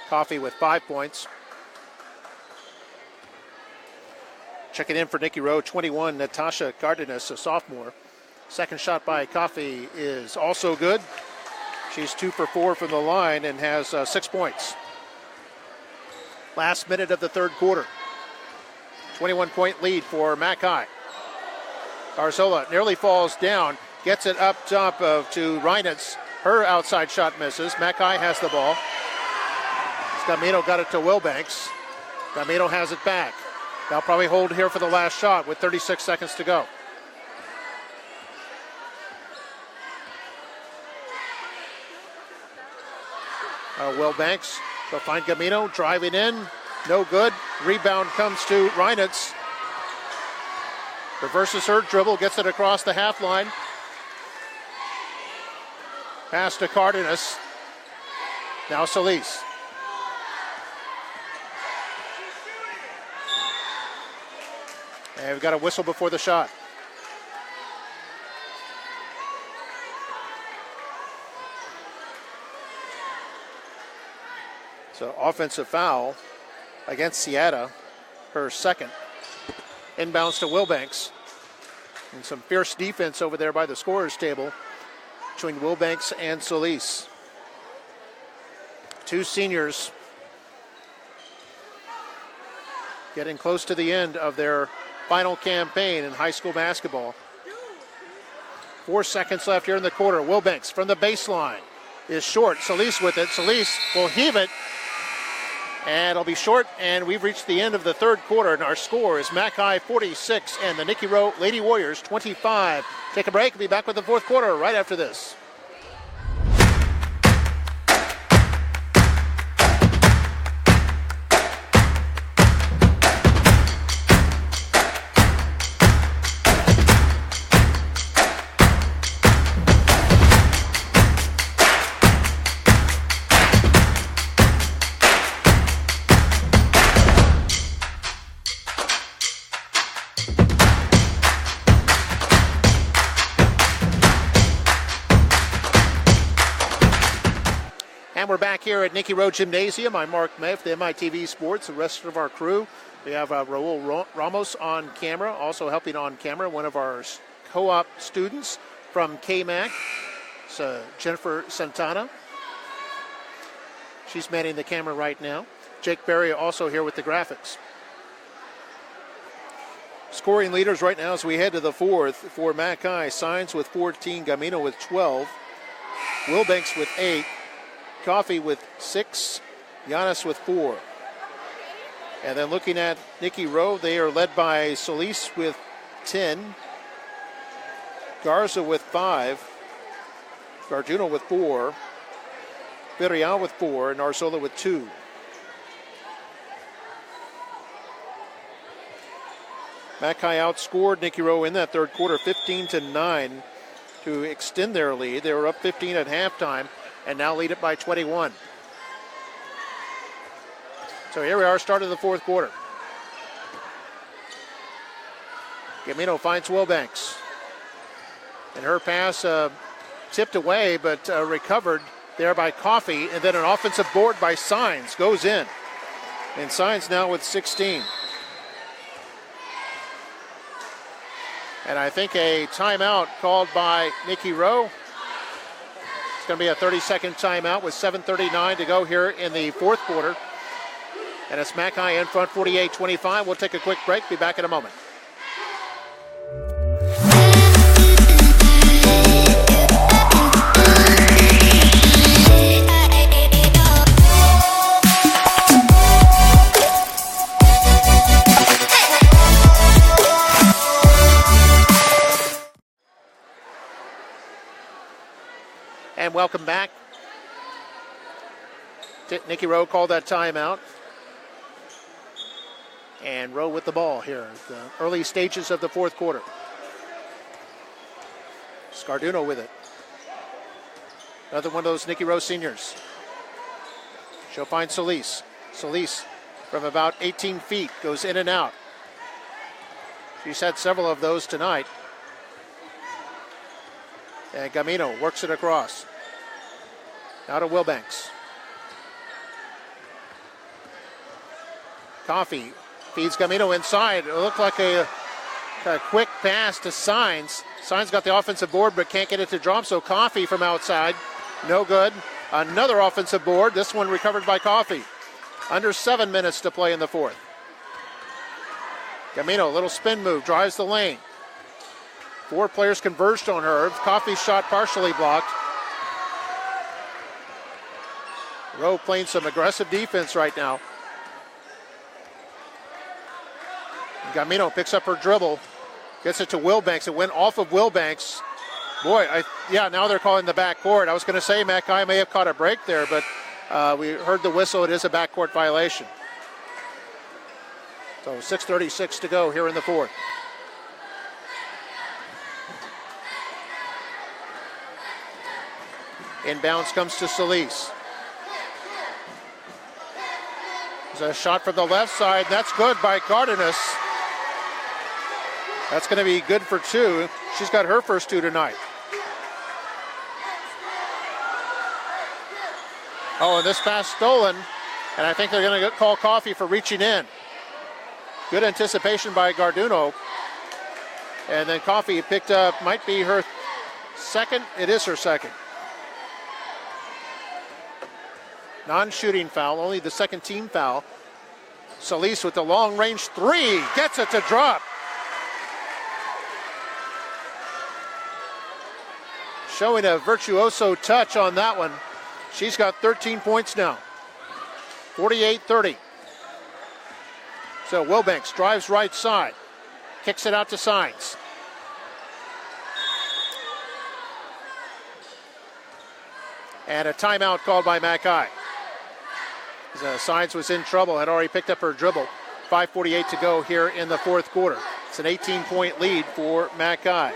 Coffey with 5 points. Checking in for Nikki Rowe, 21, Natasha Cardenas, a sophomore. Second shot by Coffey is also good. She's 2 for 4 from the line and has 6 points. Last minute of the third quarter. 21-point lead for Mackay. Arzola nearly falls down, gets it up top to Reinitz. Her outside shot misses. Mackay has the ball. Gamino got it to Wilbanks. Gamino has it back. They'll probably hold here for the last shot with 36 seconds to go. Wilbanks will find Gamino, driving in, no good. Rebound comes to Reinitz. Reverses her dribble, gets it across the half line. Pass to Cardenas. Now Solis. And we've got a whistle before the shot. So offensive foul against Seattle, her second. Inbounds to Wilbanks. And some fierce defense over there by the scorer's table between Wilbanks and Solis. Two seniors getting close to the end of their final campaign in high school basketball. 4 seconds left here in the quarter. Wilbanks from the baseline is short. Solis with it. Solis will heave it. And it'll be short, and we've reached the end of the third quarter, and our score is Mac High 46 and the Nicky Rowe Lady Warriors 25. Take a break. We'll be back with the fourth quarter right after this. We're back here at Nicky Rowe Gymnasium. I'm Mark Meff, the MITV Sports, the rest of our crew. We have Raul Ramos on camera, also helping on camera, one of our co-op students from KMAC, Jennifer Santana. She's manning the camera right now. Jake Berry also here with the graphics. Scoring leaders right now as we head to the fourth for Mac High. Signs with 14, Gamino with 12, Wilbanks with 8, Coffee with 6, Giannis with 4. And then looking at Nicky Rowe, they are led by Solis with 10, Garza with 5, Garduno with 4, Villarreal with 4, and Arzola with 2. Mac High outscored Nicky Rowe in that third quarter 15-9 to extend their lead. They were up 15 at halftime and now lead it by 21. So here we are, start of the fourth quarter. Gamino finds Wilbanks. And her pass tipped away, but recovered there by Coffee. And then an offensive board by Signs goes in. And Signs now with 16. And I think a timeout called by Nicky Rowe. It's going to be a 30-second timeout with 7:39 to go here in the fourth quarter. And it's Mac High in front, 48-25. We'll take a quick break. Be back in a moment. And welcome back. Nicky Rowe called that timeout. And Rowe with the ball here at the early stages of the fourth quarter. Scarduno with it. Another one of those Nicky Rowe seniors. She'll find Solis. Solis from about 18 feet goes in and out. She's had several of those tonight. And Gamino works it across. Now to Wilbanks. Coffee feeds Gamino inside. It looked like a quick pass to Signs. Signs got the offensive board but can't get it to drop, so Coffee from outside. No good. Another offensive board. This one recovered by Coffee. Under 7 minutes to play in the fourth. Gamino, little spin move, drives the lane. 4 players converged on her. Coffee's shot partially blocked. Rowe playing some aggressive defense right now. Gamino picks up her dribble, gets it to Wilbanks. It went off of Wilbanks. Boy, now they're calling the backcourt. I was going to say Mac High may have caught a break there, but we heard the whistle. It is a backcourt violation. So 6:36 to go here in the fourth. Inbounds comes to Solis. There's a shot from the left side. That's good by Cardenas. That's going to be good for 2. She's got her first 2 tonight. Oh, and this pass stolen, and I think they're going to call Coffey for reaching in. Good anticipation by Garduno. And then Coffey picked up, might be her second. It is her second. Non-shooting foul, only the second team foul. Solis with the long-range 3, gets it to drop. Showing a virtuoso touch on that one. She's got 13 points now. 48-30. So Wilbanks drives right side. Kicks it out to Signs. And a timeout called by Mackay. Signs was in trouble, had already picked up her dribble. 5:48 to go here in the fourth quarter. It's an 18-point lead for Mackay.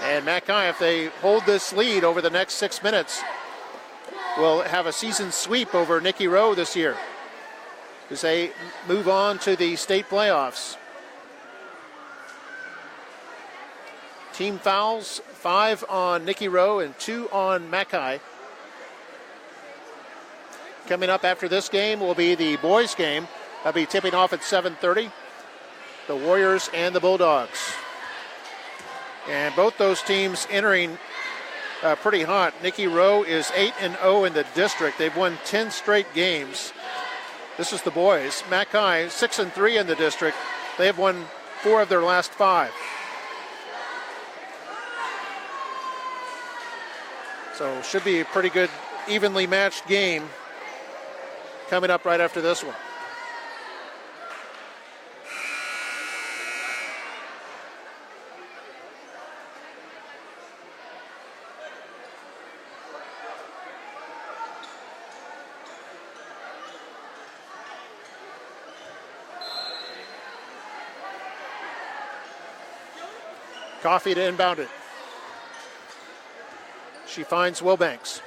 And Mackay, if they hold this lead over the next 6 minutes, will have a season sweep over Nicky Rowe this year as they move on to the state playoffs. Team fouls, 5 on Nicky Rowe and 2 on Mackay. Coming up after this game will be the boys' game. That'll be tipping off at 7:30. The Warriors and the Bulldogs. And both those teams entering pretty hot. Nicky Rowe is 8-0 in the district. They've won 10 straight games. This is the boys. Mackay 6-3 in the district. They have won 4 of their last 5. So should be a pretty good, evenly matched game coming up right after this one. Coffey to inbound it. She finds Wilbanks.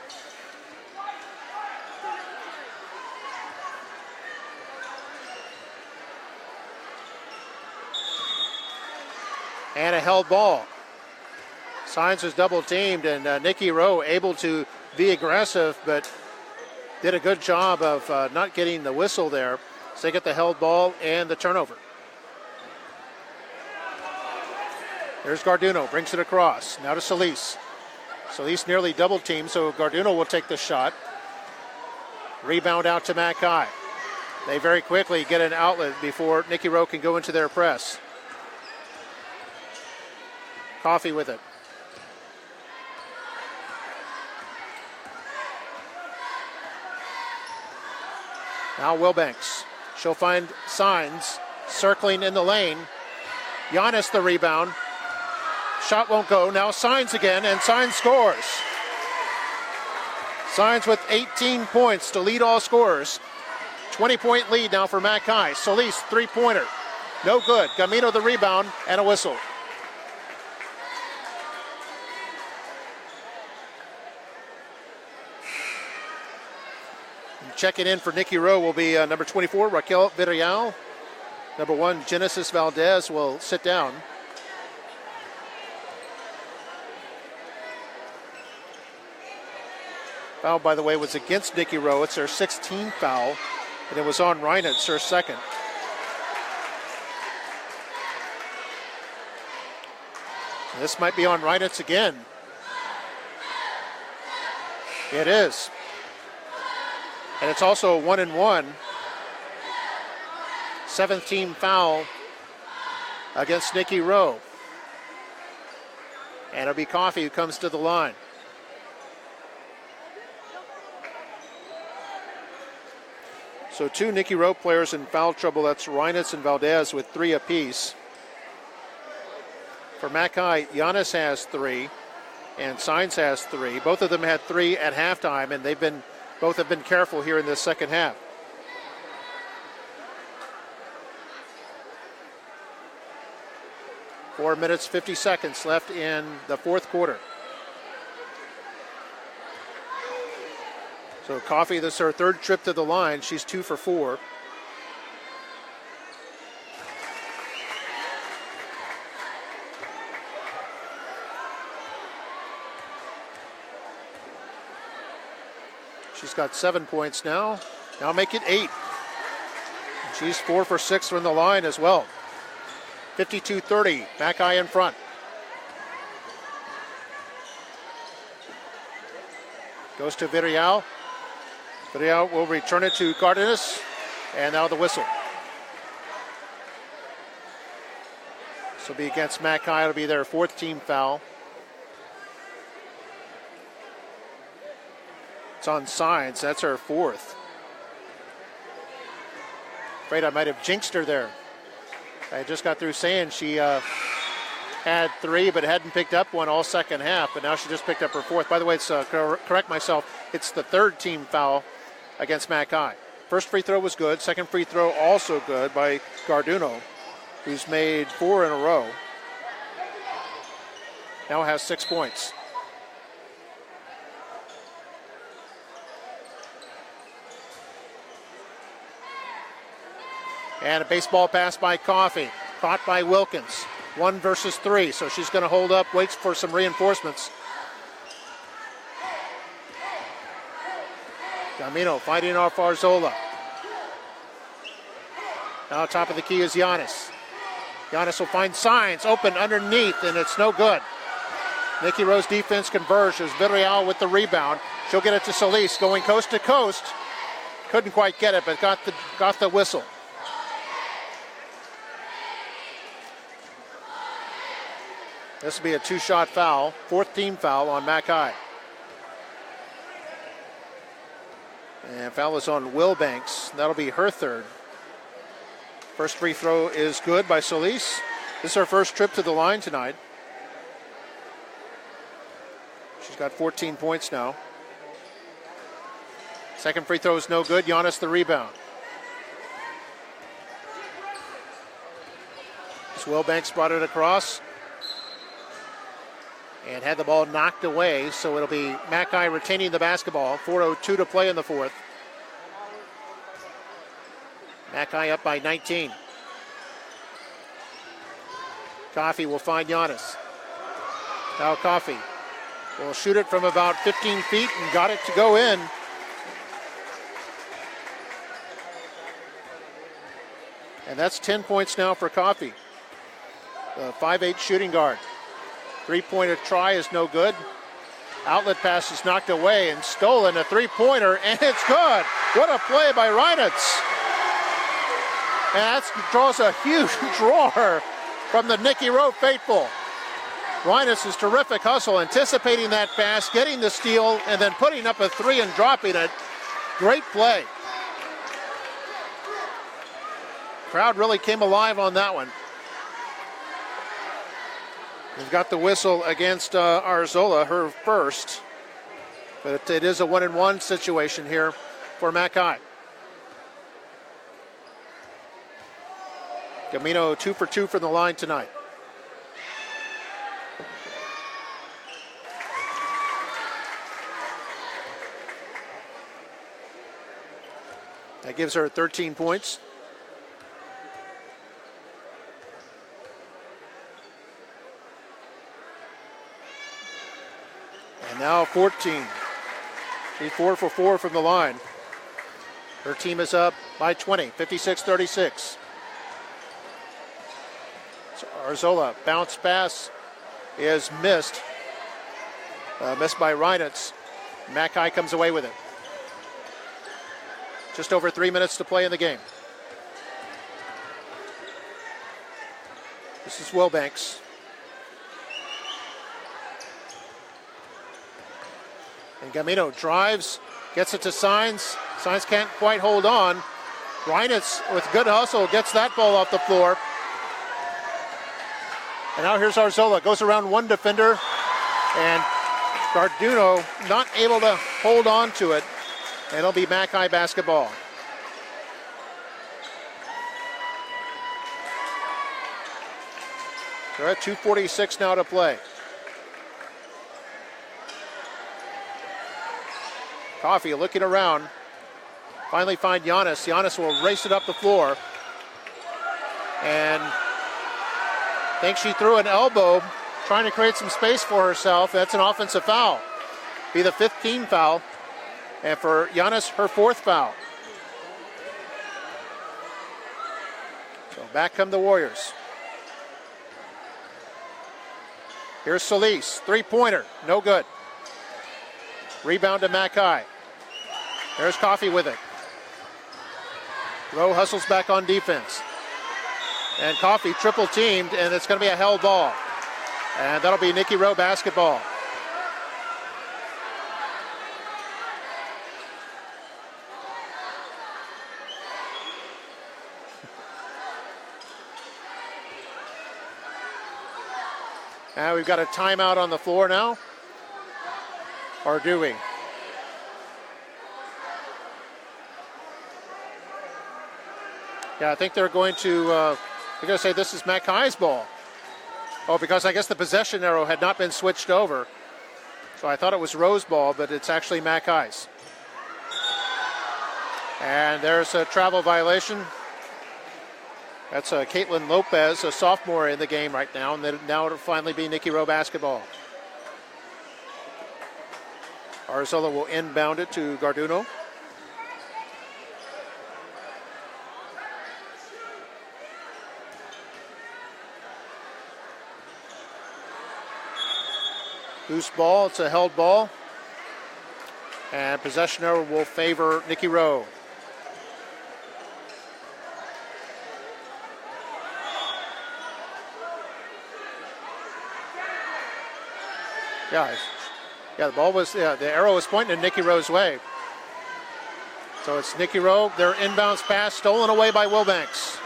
And a held ball. Signs was double teamed, and Nicky Rowe able to be aggressive, but did a good job of not getting the whistle there. So they get the held ball and the turnover. There's Garduno, brings it across. Now to Solis. Solis nearly double teamed, so Garduno will take the shot. Rebound out to Mackay. They very quickly get an outlet before Nicky Rowe can go into their press. Coffey with it. Now Wilbanks. She'll find Signs circling in the lane. Giannis the rebound. Shot won't go. Now Signs again, and Signs scores. Signs with 18 points to lead all scorers. 20-point lead now for Mackay. Solis, three-pointer. No good. Gamino the rebound and a whistle. And checking in for Nicky Rowe will be number 24, Raquel Villarreal. Number 1, Genesis Valdez will sit down. Foul, by the way, was against Nicky Rowe. It's their 16th foul, and it was on Reinitz, her second. And this might be on Reinitz again. It is. And it's also a 1-and-1. 7th team foul against Nicky Rowe. And it'll be Coffey who comes to the line. So 2 Nicky Rowe players in foul trouble. That's Reinitz and Valdez with 3 apiece. For Mackay, Giannis has 3 and Signs has 3. Both of them had 3 at halftime, and both have been careful here in this second half. Four minutes, 50 seconds left in the fourth quarter. So Coffey, this is her third trip to the line. She's 2 for 4. She's got 7 points now. Now make it 8. She's 4 for 6 from the line as well. 52-30, Mackay in front. Goes to Villarreal. Villarreal will return it to Cardenas. And now the whistle. This will be against Mackay. It'll be their 4th team foul. It's on Signs. That's her 4th. Afraid I might have jinxed her there. I just got through saying she had 3 but hadn't picked up one all second half, but now she just picked up her 4th. By the way, it's correct myself. It's the 3rd team foul against Mackay. First free throw was good. Second free throw also good by Garduno, who's made 4 in a row. Now has 6 points. And a baseball pass by Coffey, caught by Wilkins. 1 versus 3, so she's going to hold up, waits for some reinforcements. Gamino fighting off Arzola. Now top of the key is Giannis. Giannis will find Signs open underneath, and it's no good. Nikki Rowe's defense converges. Villarreal with the rebound. She'll get it to Solis, going coast to coast. Couldn't quite get it, but got the whistle. This will be a 2-shot foul, 4th team foul on Mackay. And foul is on Wilbanks. That'll be her 3rd. First free throw is good by Solis. This is her first trip to the line tonight. She's got 14 points now. Second free throw is no good. Giannis the rebound. As Wilbanks brought it across and had the ball knocked away, so it'll be Mackay retaining the basketball. 4:02 to play in the 4th. Mackay up by 19. Coffey will find Giannis. Now Coffey will shoot it from about 15 feet and got it to go in. And that's 10 points now for Coffey, the 5'8" shooting guard. 3-pointer try is no good. Outlet pass is knocked away and stolen. A 3-pointer, and it's good. What a play by Reinitz. And that draws a huge draw from the Nikki Rowe faithful. Reinitz's terrific hustle, anticipating that pass, getting the steal, and then putting up a 3 and dropping it. Great play. Crowd really came alive on that one. We've got the whistle against Arzola, her first. But it is a 1-and-1 situation here for Mackay. Gamino 2 for 2 from the line tonight. That gives her 13 points. And now 14. She's 4 for 4 from the line. Her team is up by 20, 56-36. So Arzola, bounce pass is missed. Missed by Reinitz. Mackay comes away with it. Just over 3 minutes to play in the game. This is Wilbanks. And Gamino drives, gets it to Signs. Signs can't quite hold on. Reinitz with good hustle gets that ball off the floor. And now here's Arzola, goes around one defender, and Garduno not able to hold on to it. And it'll be Mackay basketball. They're at 2:46 now to play. Coffey looking around. Finally find Giannis. Giannis will race it up the floor. And thinks she threw an elbow, trying to create some space for herself. That's an offensive foul. Be the 15th foul And for Giannis, her 4th foul. So back come the Warriors. Here's Solis, 3-pointer, no good. Rebound to Mackay. There's Coffey with it. Rowe hustles back on defense. And Coffey triple teamed, and it's going to be a held ball. And that'll be Nikki Rowe basketball. And we've got a timeout on the floor now. Or do we? Yeah, I think they're going to say this is Mackay's ball. Oh, because I guess the possession arrow had not been switched over. So I thought it was Rowe's ball, but it's actually Mackay's. And there's a travel violation. That's Caitlin Lopez, a sophomore in the game right now, and then now it'll finally be Nikki Rowe basketball. Arzola will inbound it to Garduno. Loose ball, it's a held ball. And possession arrow will favor Nikki Rowe. Yeah, the arrow was pointing in Nikki Rowe's way. So it's Nikki Rowe, their inbounds pass stolen away by Wilbanks.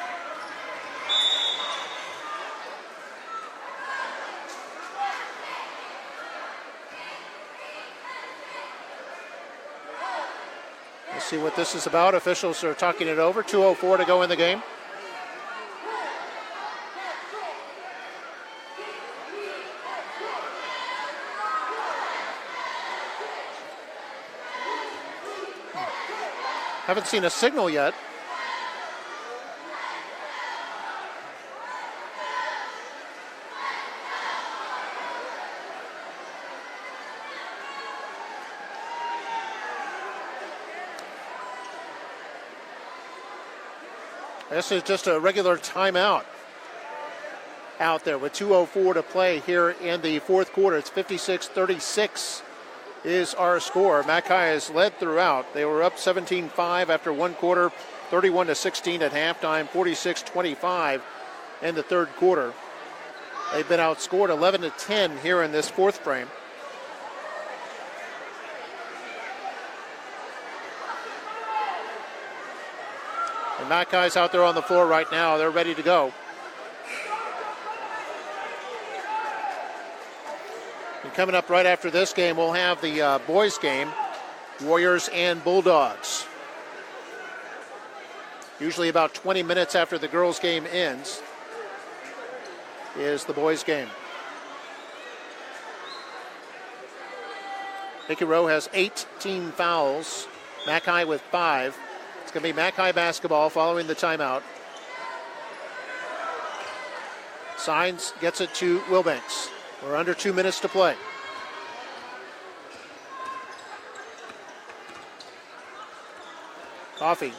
Let's see what this is about. Officials are talking it over. 2:04 to go in the game. Haven't seen a signal yet. This is just a regular timeout out there with 2:04 to play here in the 4th quarter. It's 56-36 is our score. Mackay has led throughout. They were up 17-5 after 1 quarter, 31-16 at halftime, 46-25 in the 3rd quarter. They've been outscored 11-10 here in this 4th frame. And Mackay's out there on the floor right now. They're ready to go. And coming up right after this game, we'll have the boys game, Warriors and Bulldogs. Usually about 20 minutes after the girls' game ends is the boys' game. Nikki Rowe has 18 fouls. Mackay with 5. It's going to be Mackay basketball following the timeout. Signs gets it to Wilbanks. We're under 2 minutes to play. Coffey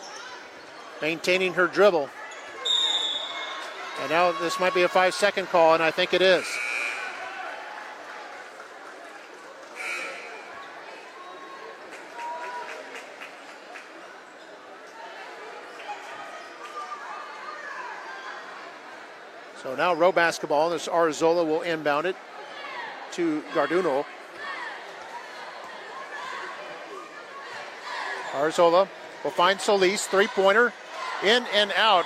maintaining her dribble. And now this might be a 5-second call, and I think it is. So now Rowe basketball. This Arzola will inbound it to Garduno. Arzola will find Solis, 3-pointer, in and out.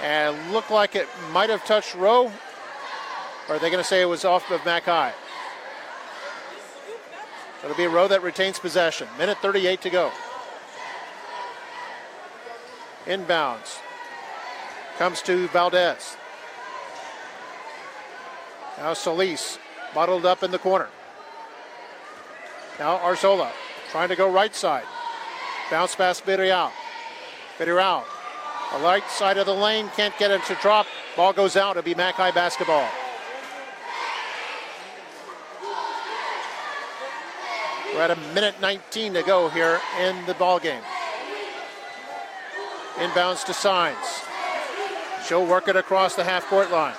And looked like it might have touched Rowe. Or are they going to say it was off of Mackay? It'll be Rowe that retains possession. Minute 38 to go. Inbounds. Comes to Valdez. Now Solis, bottled up in the corner. Now Arzola, trying to go right side. Bounce pass Villarreal. Villarreal, the right side of the lane, can't get it to drop. Ball goes out, it'll be Mackay basketball. We're at 1:19 to go here in the ball game. Inbounds to Signs. She'll work it across the half-court line.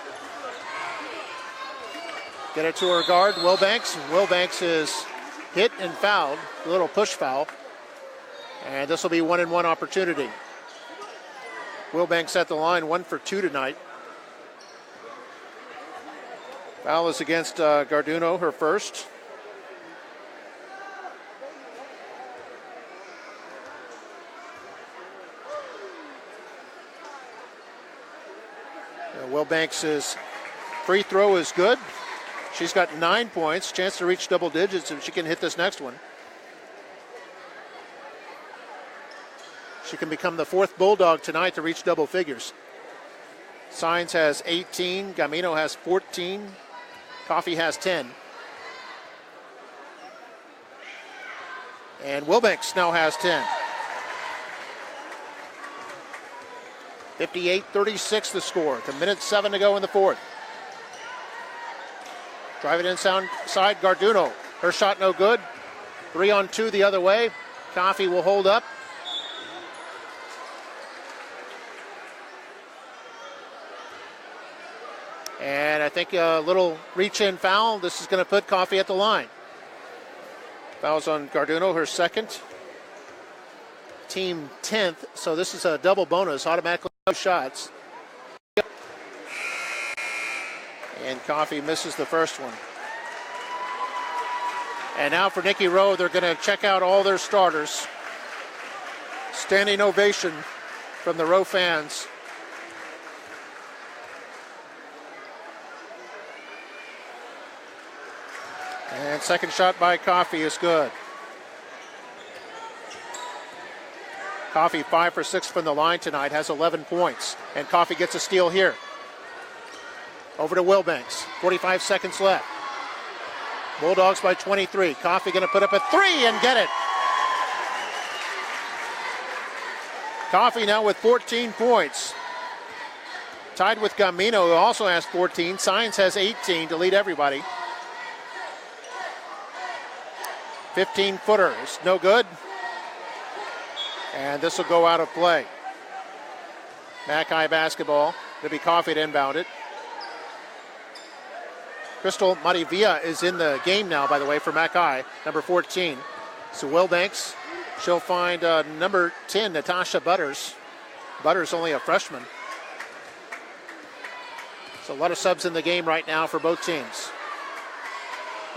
Get it to her guard, Wilbanks. Wilbanks is hit and fouled, a little push foul. And this will be 1-and-1 opportunity. Wilbanks at the line, 1 for 2 tonight. Foul is against Garduno, her first. Wilbanks' free throw is good. She's got 9 points, chance to reach double digits if she can hit this next one. She can become the 4th Bulldog tonight to reach double figures. Signs has 18, Gamino has 14, Coffey has 10. And Wilbanks now has 10. 58-36 the score. The 1:07 to go in the 4th. Drive it inside, Garduno. Her shot no good. 3-on-2 the other way. Coffey will hold up. And I think a little reach-in foul. This is going to put Coffey at the line. Foul's on Garduno, her second. Team 10th, so this is a double bonus, automatically 2 shots. And Coffey misses the first one. And now for Nikki Rowe, they're going to check out all their starters. Standing ovation from the Rowe fans. And second shot by Coffey is good. Coffey 5 for 6 from the line tonight, has 11 points. And Coffey gets a steal here. Over to Wilbanks, 45 seconds left. Bulldogs by 23. Coffey going to put up a 3 and get it. Coffey now with 14 points. Tied with Gamino, who also has 14. Signs has 18 to lead everybody. 15-footer is no good. And this will go out of play. Mackay basketball. It'll be Coffey to inbound it. Crystal Mativia is in the game now, by the way, for Mackay, number 14. So Wilbanks, she'll find number 10, Natasha Butters. Butters only a freshman. So a lot of subs in the game right now for both teams.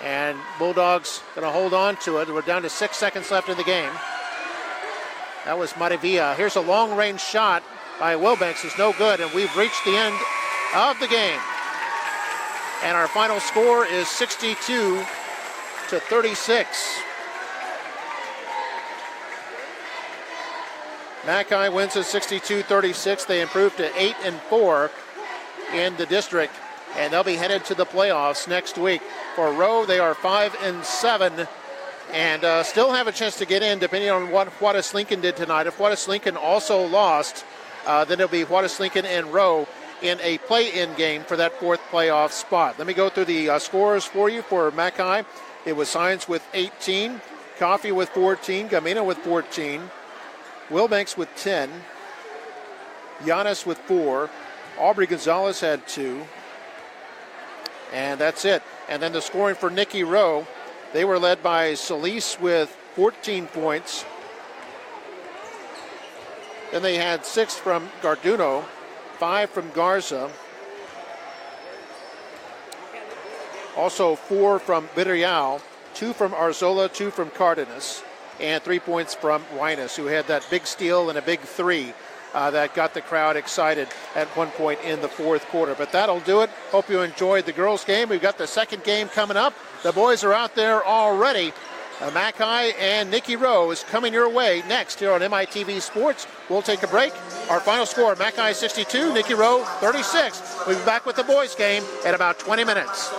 And Bulldogs going to hold on to it. We're down to 6 seconds left in the game. That was Mativia. Here's a long-range shot by Wilbanks. It's no good, and we've reached the end of the game. And our final score is 62-36. Mackay wins at 62-36. They improved to 8-4 in the district, and they'll be headed to the playoffs next week. For Rowe, they are 5-7. And still have a chance to get in depending on what Juarez Lincoln did tonight. If Juarez Lincoln also lost, then it'll be Juarez Lincoln and Rowe in a play-in game for that 4th playoff spot. Let me go through the scores for you for Mackay. It was Signs with 18, Coffey with 14, Gamino with 14, Wilbanks with 10, Giannis with 4, Aubrey Gonzalez had 2, and that's it. And then the scoring for Nikki Rowe, they were led by Solis with 14 points. Then they had 6 from Garduno, 5 from Garza. Also 4 from Villarreal, 2 from Arzola, 2 from Cardenas, and 3 points from Reines, who had that big steal and a big 3 that got the crowd excited at one point in the 4th quarter. But that'll do it. Hope you enjoyed the girls' game. We've got the second game coming up. The boys are out there already. Mackay and Nikki Rowe is coming your way next here on MITV Sports. We'll take a break. Our final score, Mackay 62, Nikki Rowe 36. We'll be back with the boys' game in about 20 minutes.